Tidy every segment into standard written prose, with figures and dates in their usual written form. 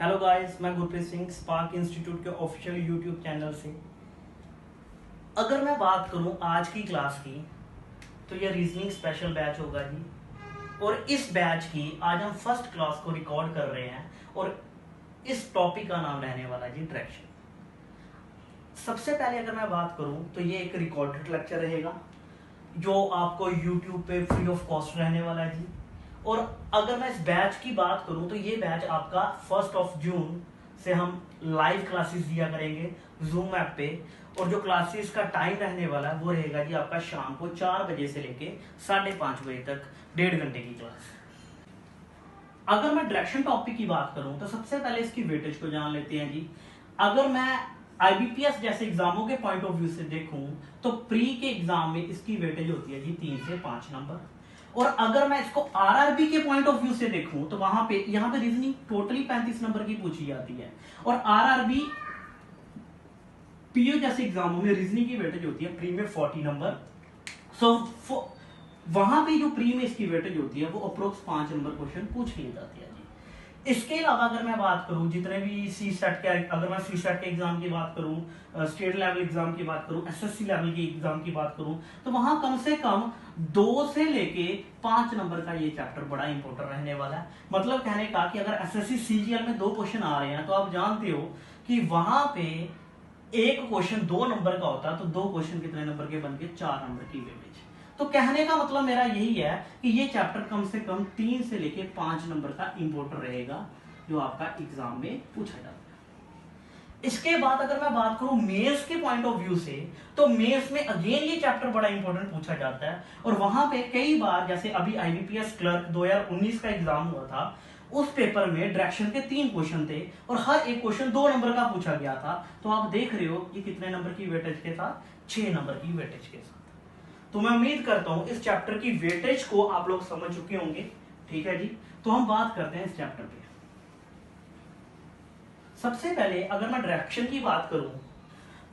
Hello guys, मैं Gurpreet Singh spark institute के official YouTube channel से। अगर मैं बात करूं आज की क्लास की, तो ये रीजनिंग स्पेशल बैच होगा जी। और इस बैच की आज हम फर्स्ट क्लास को रिकॉर्ड कर रहे हैं और इस टॉपिक का नाम रहने वाला जी डायरेक्शन। सबसे पहले अगर मैं बात करूं तो ये एक रिकॉर्डेड लेक्चर रहेगा जो आपको यूट्यूब पे फ्री ऑफ कॉस्ट रहने वाला है जी। और अगर मैं इस बैच की बात करूं तो ये बैच आपका 1 जून से हम लाइव क्लासेस दिया करेंगे जूम ऐप पे। और जो क्लासेस का टाइम रहने वाला है वो रहेगा जी आपका शाम को 4 बजे से लेके 5:30 बजे तक, 1.5 घंटे की क्लास। अगर मैं डायरेक्शन टॉपिक की बात करूं तो सबसे पहले इसकी वेटेज को जान लेते हैं जी। अगर मैं आईबीपीएस जैसे एग्जामों के पॉइंट ऑफ व्यू से देखूं तो प्री के एग्जाम में इसकी वेटेज होती है जी 3 से 5 नंबर। और अगर मैं इसको आरआरबी के पॉइंट ऑफ व्यू से देखूं तो वहां पे यहां पे रीजनिंग टोटली 35 नंबर की पूछी जाती है। और आरआरबी पीओ जैसे एग्जामों में रीजनिंग की वेटेज होती है प्री में 40 नंबर। सो वहां पे जो प्री में इसकी वेटेज होती है वो अप्रोक्स 5 नंबर क्वेश्चन पूछ लिए जाती है जी। इसके अलावा अगर मैं बात करूं जितने भी सी सेट के, अगर मैं सी सेट के एग्जाम की बात करूं, स्टेट लेवल एग्जाम की बात करूं, एसएससी लेवल की एग्जाम की बात करूं, तो वहां कम से कम 2 से लेके 5 नंबर का ये चैप्टर बड़ा इंपॉर्टेंट रहने वाला है। मतलब कहने का कि अगर एसएससी सीजीएल में 2 क्वेश्चन आ रहे हैं तो आप जानते हो कि वहां पे एक क्वेश्चन 2 नंबर का होता है, तो 2 क्वेश्चन कितने नंबर के बन के 4 नंबर की वेटेज। तो कहने का मतलब मेरा यही है कि ये चैप्टर कम से कम 3 से लेके 5 नंबर का इंपॉर्टेंट रहेगा जो आपका एग्जाम में पूछा जाता है। इसके बाद अगर मैं बात करूं मेंस के पॉइंट ऑफ व्यू से, तो मेंस में अगेन ये चैप्टर बड़ा इंपॉर्टेंट पूछा जाता है। और वहां पे कई बार, जैसे अभी आईबीपीएस क्लर्क 2019 का एग्जाम हुआ था, उस पेपर में डायरेक्शन के 3 क्वेश्चन थे और हर एक क्वेश्चन 2 नंबर का पूछा गया था। तो आप देख रहे हो ये कितने नंबर की वेटेज के साथ, 6 नंबर की वेटेज के साथ। तो मैं उम्मीद करता हूं इस चैप्टर की वेटेज को आप लोग समझ चुके होंगे। ठीक है जी, तो हम बात करते हैं इस चैप्टर पे। सबसे पहले अगर मैं डायरेक्शन की बात करूं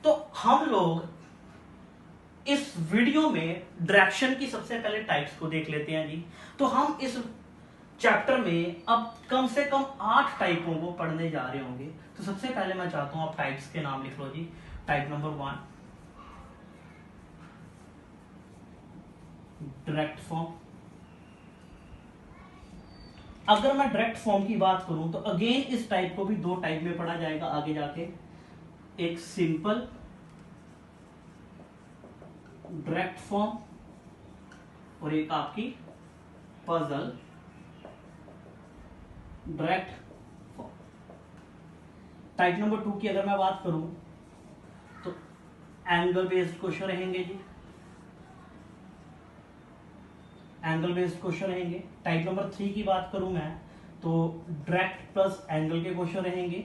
तो हम लोग इस वीडियो में डायरेक्शन की सबसे पहले टाइप्स को देख लेते हैं जी। तो हम इस चैप्टर में अब कम से कम 8 टाइपों को पढ़ने जा रहे होंगे। तो सबसे पहले मैं चाहता हूं आप टाइप्स के नाम लिख लो जी। Type number 1 direct form. अगर मैं डायरेक्ट फॉर्म की बात करूं तो अगेन इस टाइप को भी 2 टाइप में पढ़ा जाएगा आगे जाके। एक सिंपल डायरेक्ट फॉर्म और एक आपकी puzzle direct form. Type number 2 की अगर मैं बात करूं तो एंगल बेस्ड क्वेश्चन रहेंगे जी, एंगल बेस्ड क्वेश्चन रहेंगे। टाइप नंबर 3 की बात करूं मैं तो डायरेक्ट प्लस एंगल के क्वेश्चन रहेंगे।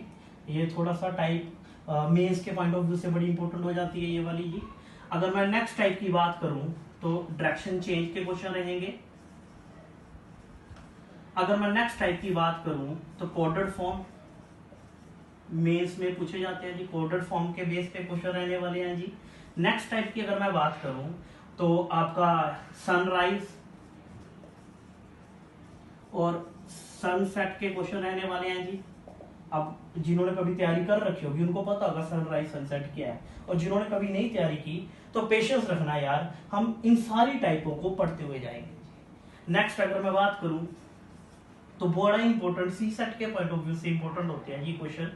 ये थोड़ा सा टाइप मेंस के पॉइंट ऑफ व्यू से बड़ी इंपॉर्टेंट हो जाती है ये वाली जी। अगर मैं नेक्स्ट टाइप की बात करूं तो डायरेक्शन चेंज के क्वेश्चन रहेंगे। अगर मैं नेक्स्ट टाइप की बात करूं तो कोडेड फॉर्म मेंस में पूछे जाते हैं जी। कोडेड फॉर्म के बेस पे क्वेश्चन रहने वाले हैं जी। नेक्स्ट टाइप की अगर मैं बात करूं तो आपका सनराइज और सनसेट के क्वेश्चन रहने वाले हैं जी। अब जिन्होंने कभी तैयारी कर रखी होगी उनको पता होगा सनराइज सनसेट क्या है, और जिन्होंने कभी नहीं तैयारी की तो पेशेंस रखना यार, हम इन सारी टाइपों को पढ़ते हुए जाएंगे। नेक्स्ट अगर मैं बात करूं तो बड़ा इंपॉर्टेंट सी सेट के पॉइंट ऑफ व्यू से इंपॉर्टेंट होते हैं ये क्वेश्चन।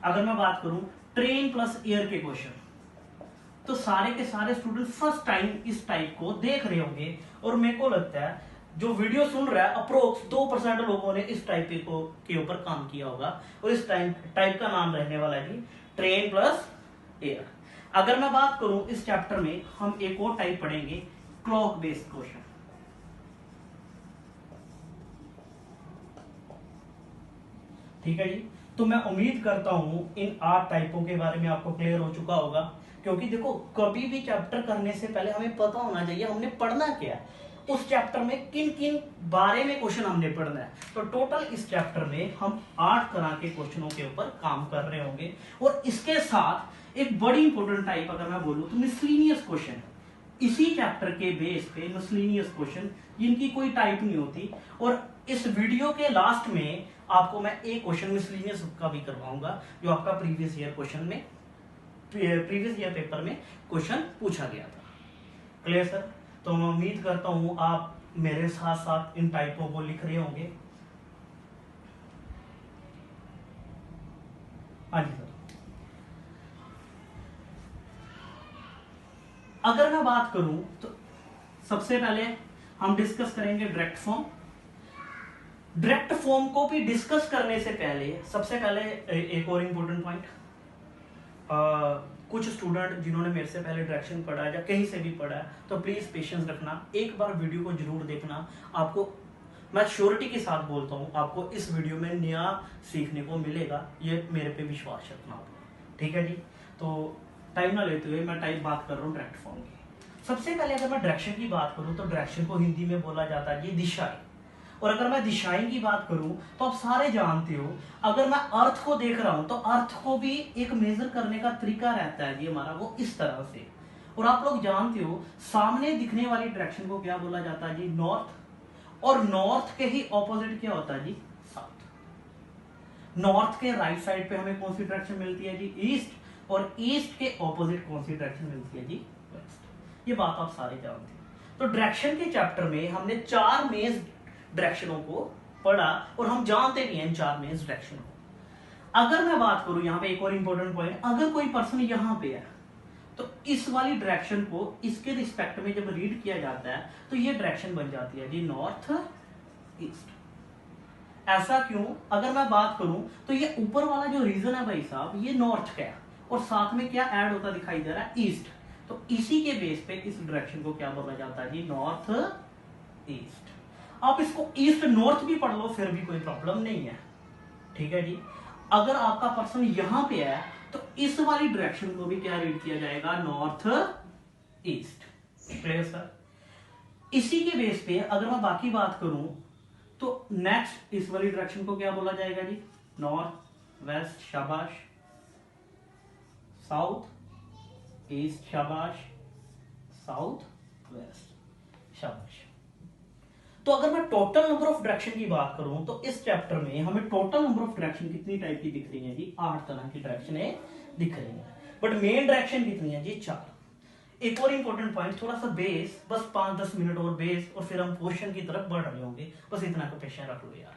अगर मैं बात करूं ट्रेन प्लस एयर के क्वेश्चन, तो सारे के सारे स्टूडेंट फर्स्ट टाइम इस टाइप को देख रहे होंगे। और मेरे को लगता है जो वीडियो सुन रहा है अप्रोक्स 2% लोगों ने इस टाइप के ऊपर काम किया होगा। और इस टाइप का नाम रहने वाला है जी ट्रेन प्लस एयर। अगर मैं बात करूं इस चैप्टर में हम एक और टाइप पढ़ेंगे, क्लॉक बेस्ड क्वेश्चन। ठीक है जी, तो मैं उम्मीद करता हूं इन 8 टाइपों के बारे में आपको क्लियर हो चुका होगा। क्योंकि देखो कभी भी चैप्टर करने से पहले हमें पता होना चाहिए हमने पढ़ना क्या है, उस चैप्टर में किन किन बारे में क्वेश्चन हमने पढ़ना है। तो टोटल इस चैप्टर में हम 8 तरह के क्वेश्चनों के ऊपर काम कर रहे होंगे। और इसके साथ एक बड़ी इंपॉर्टेंट टाइप अगर मैं बोलूं तो मिसलिनियस क्वेश्चन। इसी चैप्टर के बेस पे मिसलेनियस क्वेश्चन जिनकी कोई टाइप नहीं होती, और इस वीडियो के लास्ट में आपको मैं एक क्वेश्चन मिसलेनियस का भी करवाऊंगा जो आपका प्रीवियस ईयर क्वेश्चन में, प्रीवियस ईयर पेपर में क्वेश्चन पूछा गया था। Clear sir? तो मैं उम्मीद करता हूं आप मेरे साथ साथ इन टाइपों को लिख रहे होंगे। हाँ जी सर। अगर मैं बात करूं तो सबसे पहले हम डिस्कस करेंगे डायरेक्ट फॉर्म। डायरेक्ट फॉर्म को भी डिस्कस करने से पहले सबसे पहले एक और इंपॉर्टेंट पॉइंट, कुछ स्टूडेंट जिन्होंने मेरे से पहले डायरेक्शन पढ़ा है या कहीं से भी पढ़ा है तो प्लीज पेशेंस रखना, एक बार वीडियो को जरूर देखना। आपको मैं श्योरिटी के साथ बोलता हूं आपको इस वीडियो में नया सीखने को मिलेगा, ये मेरे पे विश्वास रखना होगा। ठीक है जी? तो टाइम ना लेते हुए मैं बात कर रहा हूँ डायरेक्ट फॉर्म की। सबसे पहले अगर मैं डायरेक्शन की बात करूं तो डायरेक्शन को हिंदी में बोला जाता है ये दिशाएं, और अगर मैं दिशाएं की बात करूं तो आप सारे जानते हो अगर मैं अर्थ को देख रहा हूं तो अर्थ को भी एक मेजर करने का तरीका रहता है जी हमारा, वो इस तरह से। और आप लोग जानते हो सामने दिखने वाली डायरेक्शन को क्या बोला जाता है जी? नॉर्थ। और नॉर्थ के ही ऑपोजिट क्या होता है जी? साउथ। नॉर्थ के राइट साइड पे हमें कौन सी डायरेक्शन मिलती है जी? ईस्ट। और ईस्ट के ऑपोजिट कौन सी डायरेक्शन मिलती है जी? वेस्ट। ये बात आप सारे जानते हो। तो डायरेक्शन के चैप्टर में हमने 4 मेज डायरेक्शनों को पढ़ा और हम जानते भी हैं इन 4 मेज डायरेक्शन को। अगर मैं बात करूं यहाँ पे एक और इंपॉर्टेंट पॉइंट, अगर कोई पर्सन यहां पे है तो इस वाली डायरेक्शन को इसके रिस्पेक्ट में जब रीड किया जाता है तो ये डायरेक्शन बन जाती है जी नॉर्थ ईस्ट। ऐसा क्यों? अगर मैं बात करूं तो ये ऊपर वाला जो रीजन है भाई साहब ये नॉर्थ का है और साथ में क्या ऐड होता दिखाई दे रहा है? ईस्ट। तो इसी के बेस पे इस डायरेक्शन को क्या बोला जाता है जी? North east. आप इसको ईस्ट नॉर्थ भी पढ़ लो फिर भी कोई प्रॉब्लम नहीं है। ठीक है जी? अगर आपका पर्सन यहां पे है तो इस वाली डायरेक्शन को भी क्या रीड किया जाएगा? North east. Clear sir? इसी के बेस पे अगर मैं बाकी बात करूं तो नेक्स्ट इस वाली डायरेक्शन को क्या बोला जाएगा जी? नॉर्थ वेस्ट, शाबाश। साउथ ईस्ट, शाबाश। साउथ वेस्ट, शाबाश। तो अगर मैं टोटल नंबर ऑफ डायरेक्शन की बात करूं तो इस चैप्टर में हमें टोटल नंबर ऑफ डायरेक्शन कितनी टाइप की दिख रही है जी? 8 तरह की डायरेक्शनें दिख रही हैं। बट मेन डायरेक्शन कितनी है जी? 4। एक और इंपॉर्टेंट पॉइंट, थोड़ा सा बेस, बस 5-10 मिनट और बेस और फिर हम क्वेश्चन की तरफ बढ़ रहे होंगे, बस इतना को पेशेंस रख लो यार।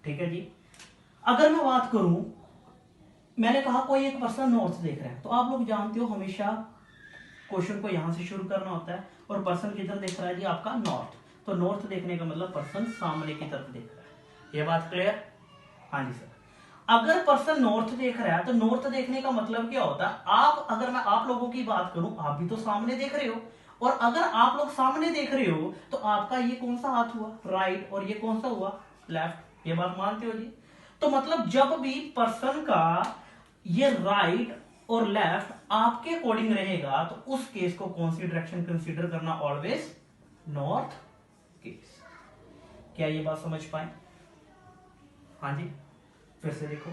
ठीक है जी? अगर मैं बात करूं, मैंने कहा कोई एक पर्सन नॉर्थ देख रहा है तो आप लोग जानते हो हमेशा क्वेश्चन को यहां से शुरू करना होता है और पर्सन किधर देख रहा है जी? आपका नॉर्थ। तो नॉर्थ देखने का मतलब पर्सन सामने की तरफ देख रहा है। ये बात क्लियर? हाँ जी सर। अगर पर्सन नॉर्थ देख रहा है तो नॉर्थ देखने का मतलब क्या होता है? आप, अगर मैं आप लोगों की बात करूं, आप भी तो सामने देख रहे हो, और अगर आप लोग सामने देख रहे हो तो आपका ये कौन सा हाथ हुआ? राइट। और ये कौन सा हुआ? लेफ्ट। ये बात मानते हो जी? तो मतलब जब भी पर्सन का ये राइट और लेफ्ट आपके अकॉर्डिंग रहेगा तो उस केस को कौन सी डायरेक्शन कंसीडर करना? Always north case. क्या ये बात समझ पाए? हाँ जी। फिर से देखो,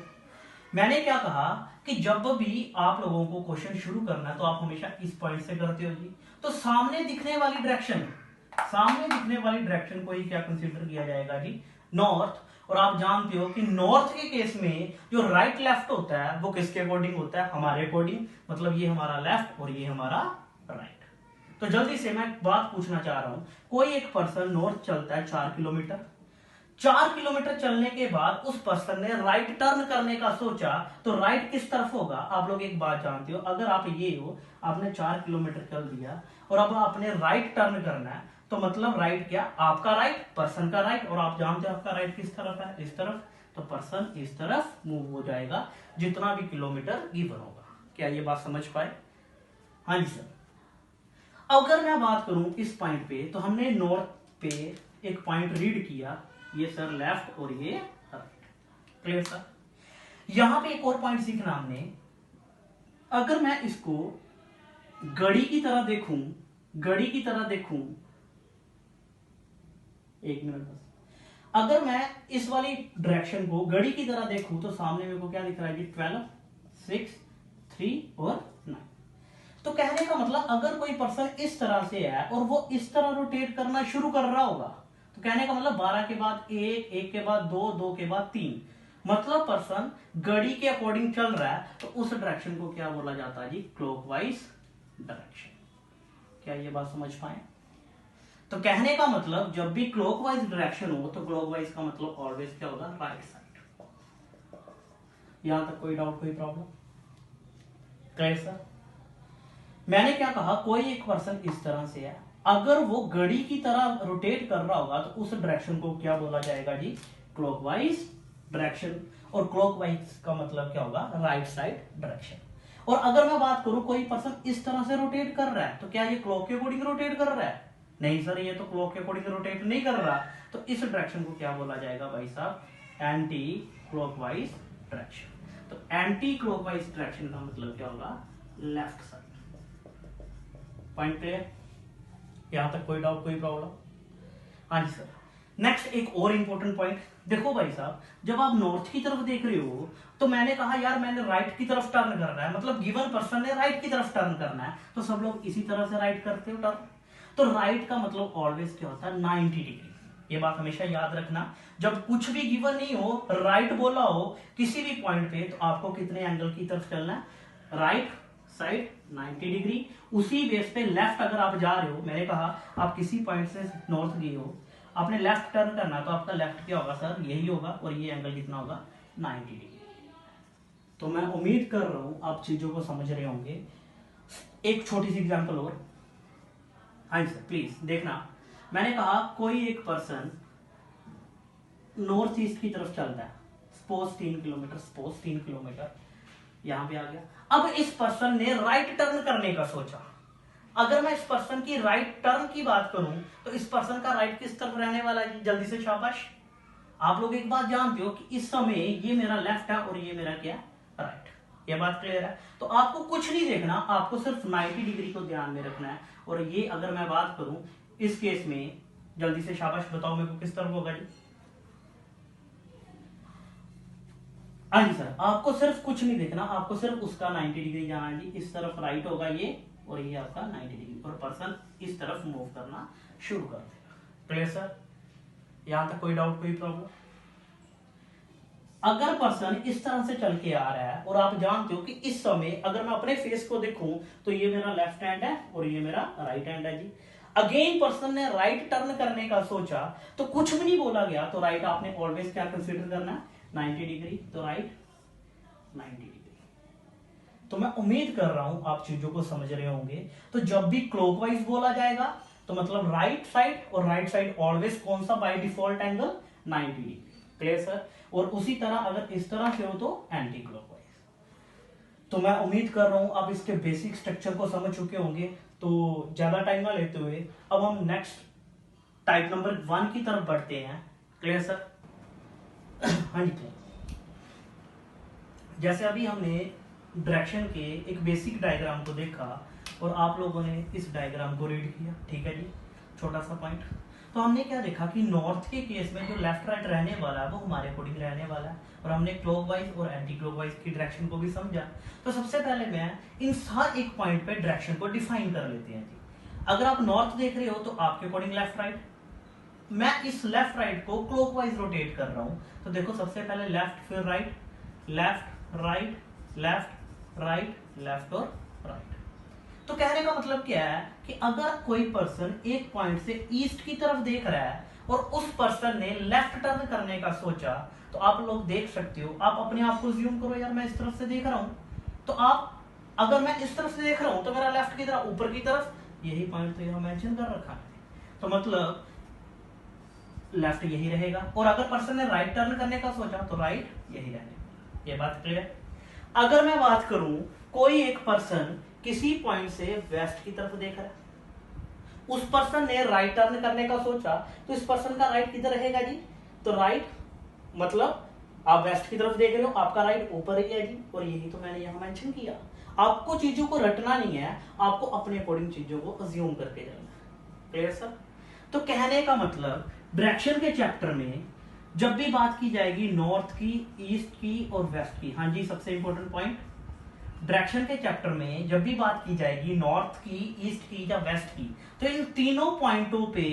मैंने क्या कहा कि जब भी आप लोगों को क्वेश्चन शुरू करना है तो आप हमेशा इस पॉइंट से करते हो जी। तो सामने दिखने वाली डायरेक्शन, सामने दिखने वाली डायरेक्शन को ही क्या कंसीडर किया जाएगा जी? नॉर्थ। और आप जानते हो कि नॉर्थ के केस में जो राइट लेफ्ट होता है वो किसके अकॉर्डिंग होता है? हमारे अकॉर्डिंग। मतलब ये हमारा लेफ्ट और ये हमारा राइट। तो जल्दी से मैं बात पूछना चाह रहा हूं, कोई एक पर्सन नॉर्थ चलता है 4 किलोमीटर, 4 किलोमीटर चलने के बाद उस पर्सन ने राइट टर्न करने का सोचा, तो राइट किस तरफ होगा? आप लोग एक बात जानते हो, अगर आप ये हो, आपने 4 किलोमीटर चल दिया और अब आपने राइट टर्न करना है तो मतलब राइट क्या? आपका राइट, पर्सन का राइट, और आप जानते हो आपका राइट किस तरफ है? इस तरफ। तो पर्सन इस तरफ मूव हो जाएगा जितना भी किलोमीटर गिवन होगा। क्या ये बात समझ पाए? हाँ जी सर। अगर मैं बात करूं इस पॉइंट पे तो हमने नॉर्थ पे एक पॉइंट रीड किया, ये सर लेफ्ट और ये राइट। Clear sir? यहां पे एक और पॉइंट सीखना हमने, अगर मैं इसको घड़ी की तरह देखूं, घड़ी की तरह देखूं, एक मिनट बस, अगर मैं इस वाली डायरेक्शन को घड़ी की तरह देखूं तो सामने मेरे को क्या दिख रहा है जी? 12, 6, 3 और 9। तो कहने का मतलब अगर कोई पर्सन इस तरह से है और वो इस तरह रोटेट करना शुरू कर रहा होगा, तो कहने का मतलब 12 के बाद 1, 1 के बाद 2, 2 के बाद 3, मतलब पर्सन घड़ी के अकॉर्डिंग चल रहा है, तो उस डायरेक्शन को क्या बोला जाता है जी? Clockwise direction. क्या ये बात समझ पाए? तो कहने का मतलब जब भी क्लॉकवाइज डायरेक्शन हो तो क्लॉकवाइज का मतलब ऑलवेज क्या होगा? Right side. यहां तक कोई डाउट, कोई प्रॉब्लम? Clear sir? मैंने क्या कहा, कोई एक पर्सन इस तरह से है, अगर वो घड़ी की तरह रोटेट कर रहा होगा तो उस डायरेक्शन को क्या बोला जाएगा जी? Clockwise direction. और क्लॉकवाइज का मतलब क्या होगा? Right side direction. और अगर मैं बात करूं कोई पर्सन इस तरह से रोटेट कर रहा है, तो क्या ये क्लॉक के अकॉर्डिंग रोटेट कर रहा है? नहीं सर, ये तो क्लॉक के अकॉर्डिंग रोटेट नहीं कर रहा। तो इस डायरेक्शन को क्या बोला जाएगा भाई साहब? Anti clockwise direction. तो एंटी क्लॉकवाइज डायरेक्शन का मतलब क्या होगा? Left side. Point clear? यहां तक कोई डाउट, कोई प्रॉब्लम? हाँ जी सर। नेक्स्ट एक और इंपॉर्टेंट पॉइंट देखो भाई साहब, जब आप नॉर्थ की तरफ देख रहे हो तो मैंने कहा यार मैंने राइट की तरफ टर्न करना है, मतलब गिवन पर्सन ने राइट की तरफ टर्न करना है, तो सब लोग इसी तरह से राइट करते हो टर्न। तो राइट का मतलब ऑलवेज क्या होता है? 90 डिग्री। ये बात हमेशा याद रखना, जब कुछ भी गिवन नहीं हो, राइट बोला हो किसी भी पॉइंट पे, तो आपको कितने एंगल की तरफ चलना है? Right side 90 degree. उसी बेस पे लेफ्ट अगर आप जा रहे हो, मैंने कहा आप किसी पॉइंट से नॉर्थ गए हो, आपने लेफ्ट टर्न करना, तो आपका लेफ्ट क्या होगा सर? यही होगा। और ये एंगल कितना होगा? 90 डिग्री। तो मैं उम्मीद कर रहा हूं आप चीजों को समझ रहे होंगे। एक छोटी सी एग्जांपल और। हाँ सर प्लीज देखना, मैंने कहा कोई एक पर्सन नॉर्थ ईस्ट की तरफ चलता है, सपोज 3 किलोमीटर, सपोज 3 किलोमीटर, यहां पे आ गया। अब इस पर्सन ने राइट टर्न करने का सोचा। अगर मैं इस पर्सन की राइट टर्न की बात करूं तो इस पर्सन का राइट किस तरफ रहने वाला है? जल्दी से शाबाश। आप लोग एक बात जानते हो कि इस समय ये मेरा लेफ्ट है और ये मेरा क्या? राइट। ये बात क्लियर है? तो आपको कुछ नहीं देखना, आपको सिर्फ 90 डिग्री को ध्यान में रखना है। और ये अगर मैं बात करूं इस केस में, जल्दी से शाबाश बताओ मेरे को किस तरफ होगा जी? हाँ जी सर, आपको सिर्फ कुछ नहीं देखना, आपको सिर्फ उसका 90 डिग्री जाना है जी। इस तरफ राइट होगा ये, और ये आपका 90 डिग्री, और पर्सन इस तरफ मूव करना शुरू कर देगा। Clear sir? यहां तक कोई डाउट, कोई प्रॉब्लम? अगर पर्सन इस तरह से चल के आ रहा है और आप जानते हो कि इस समय अगर मैं अपने फेस को देखूं तो ये मेरा लेफ्ट हैंड है और ये मेरा राइट हैंड है जी। अगेन पर्सन ने राइट टर्न करने का सोचा, तो कुछ भी नहीं बोला गया, तो राइट आपने ऑलवेज क्या कंसीडर करना है? 90 डिग्री। तो राइट 90 डिग्री। तो मैं उम्मीद कर रहा हूं आप चीजों को समझ रहे होंगे। तो जब भी क्लॉकवाइज बोला जाएगा तो मतलब राइट साइड, और राइट साइड ऑलवेज कौन सा by default angle? 90 degree. Clear sir? और उसी तरह अगर इस तरह से हो तो एंटी क्लॉकवाइज। तो मैं उम्मीद कर रहा हूं आप इसके बेसिक स्ट्रक्चर को समझ चुके होंगे। तो ज्यादा टाइम ना लेते हुए अब हम नेक्स्ट टाइप नंबर 1 की तरफ बढ़ते हैं। Clear sir? हाँ जी क्लियर। जैसे अभी हमने डायरेक्शन के एक बेसिक डायग्राम को देखा और आप लोगों ने इस डायग्राम को रीड किया, ठीक है जी, छोटा सा पॉइंट। तो हमने क्या देखा कि नॉर्थ के केस में जो लेफ्ट राइट रहने वाला है वो हमारे अकॉर्डिंग रहने वाला है, और हमने क्लॉकवाइज और एंटी क्लॉकवाइज की डायरेक्शन को भी समझा। तो सबसे पहले मैं इन हर एक पॉइंट पे डायरेक्शन को डिफाइन कर लेते हैं जी। अगर आप नॉर्थ देख रहे हो तो आपके अकॉर्डिंग लेफ्ट राइट, मैं इस लेफ्ट राइट को क्लॉकवाइज रोटेट कर रहा हूं। तो देखो सबसे पहले लेफ्ट, फिर right, left right, left right, left और राइट। तो कहने का मतलब क्या है कि अगर कोई पर्सन एक पॉइंट से ईस्ट की तरफ देख रहा है और उस पर्सन ने लेफ्ट टर्न करने का सोचा, तो आप लोग देख सकते हो, आप अपने आप को ज्यूम करो यार मैं इस तरफ से देख रहा हूं, तो आप अगर मैं इस तरफ से देख रहा हूं तो मेरा लेफ्ट की तरफ, ऊपर की तरफ, यही पॉइंट तो यहां मेंशन कर रखा है, तो मतलब लेफ्ट यही रहेगा। और अगर पर्सन ने राइट टर्न करने का सोचा तो राइट यही रहेगा। ये बात क्लियर? अगर मैं बात करूं कोई एक पर्सन किसी पॉइंट से वेस्ट की तरफ देख रहा है, उस पर्सन ने राइट टर्न करने का सोचा, तो इस पर्सन का राइट किधर रहेगा जी? तो राइट मतलब आप वेस्ट की तरफ देख रहे हो, आपका राइट ऊपर ही है जी, और यही तो मैंने यहां मेंशन किया। आपको चीजों को रटना नहीं है, आपको अपने अकॉर्डिंग चीजों को अज्यूम करके जाना है। Clear sir? तो कहने का मतलब डायरेक्शन के चैप्टर में जब भी बात की जाएगी नॉर्थ की, ईस्ट की और वेस्ट की, हाँ जी सबसे इंपॉर्टेंट पॉइंट, डायरेक्शन के चैप्टर में जब भी बात की जाएगी नॉर्थ की, ईस्ट की या वेस्ट की, तो इन तीनों पॉइंटों पे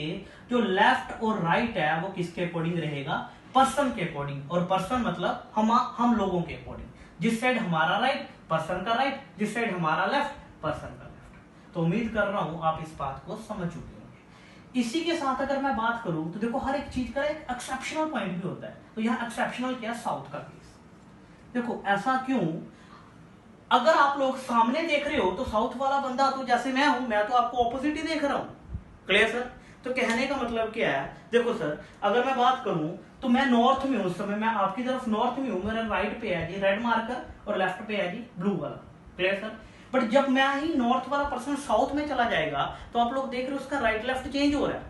जो लेफ्ट और राइट है वो किसके अकॉर्डिंग रहेगा? पर्सन के अकॉर्डिंग। और पर्सन मतलब हम लोगों के अकॉर्डिंग। जिस साइड हमारा राइट, पर्सन का राइट, जिस साइड हमारा लेफ्ट, पर्सन का लेफ्ट। तो उम्मीद कर रहा हूं आप इस बात को समझ चुके होंगे। इसी के साथ अगर मैं बात करूं तो देखो हर एक चीज का एक एक्सेप्शनल पॉइंट भी होता है। तो यहाँ एक्सेप्शनल क्या? साउथ का केस। देखो ऐसा क्यों? अगर आप लोग सामने देख रहे हो तो साउथ वाला बंदा तो जैसे मैं हूं, मैं तो आपको ऑपोजिट ही देख रहा हूं। Clear sir? तो कहने का मतलब क्या है? देखो सर, अगर मैं बात करूं तो मैं नॉर्थ में हूं उस समय, मैं आपकी तरफ नॉर्थ में हूं, मेरा राइट पे है जी रेड मार्कर और लेफ्ट पे है जी ब्लू वाला। Clear sir? बट जब मैं ही नॉर्थ वाला पर्सन साउथ में चला जाएगा तो आप लोग देख रहे हो उसका राइट लेफ्ट चेंज हो रहा है।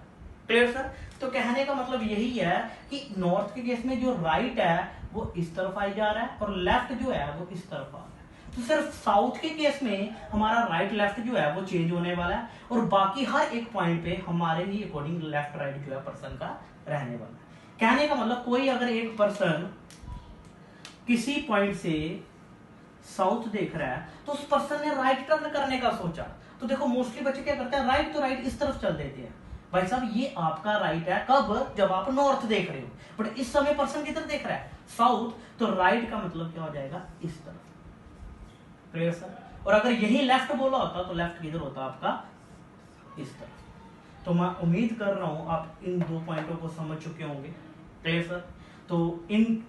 Clear sir? तो कहने का मतलब यही है कि नॉर्थ के केस में जो राइट है वो इस तरफ आई जा रहा है और लेफ्ट जो है वो इस तरफ आ रहा है। तो सिर्फ साउथ के केस में हमारा राइट लेफ्ट जो है वो चेंज होने वाला है और बाकी हर एक पॉइंट पे हमारे ही अकॉर्डिंग लेफ्ट राइट जो है पर्सन का रहने वाला है। कहने का मतलब कोई अगर एक पर्सन किसी पॉइंट से साउथ देख रहा है तो उस पर्सन ने राइट टर्न करने का सोचा, तो देखो मोस्टली बच्चे क्या करते हैं? राइट तो राइट इस तरफ चल देते हैं। भाई साहब ये आपका राइट है कब? जब आप नॉर्थ देख रहे हो, बट इस समय पर्सन किधर देख रहा है? साउथ। तो राइट का मतलब क्या हो जाएगा? इस तरफ। Clear sir? और अगर यही लेफ्ट बोला होता तो लेफ्ट किधर होता आपका? इस तरफ। तो मैं उम्मीद कर रहा हूं आप इन दो पॉइंटों को समझ चुके होंगे। Clear sir? तो इन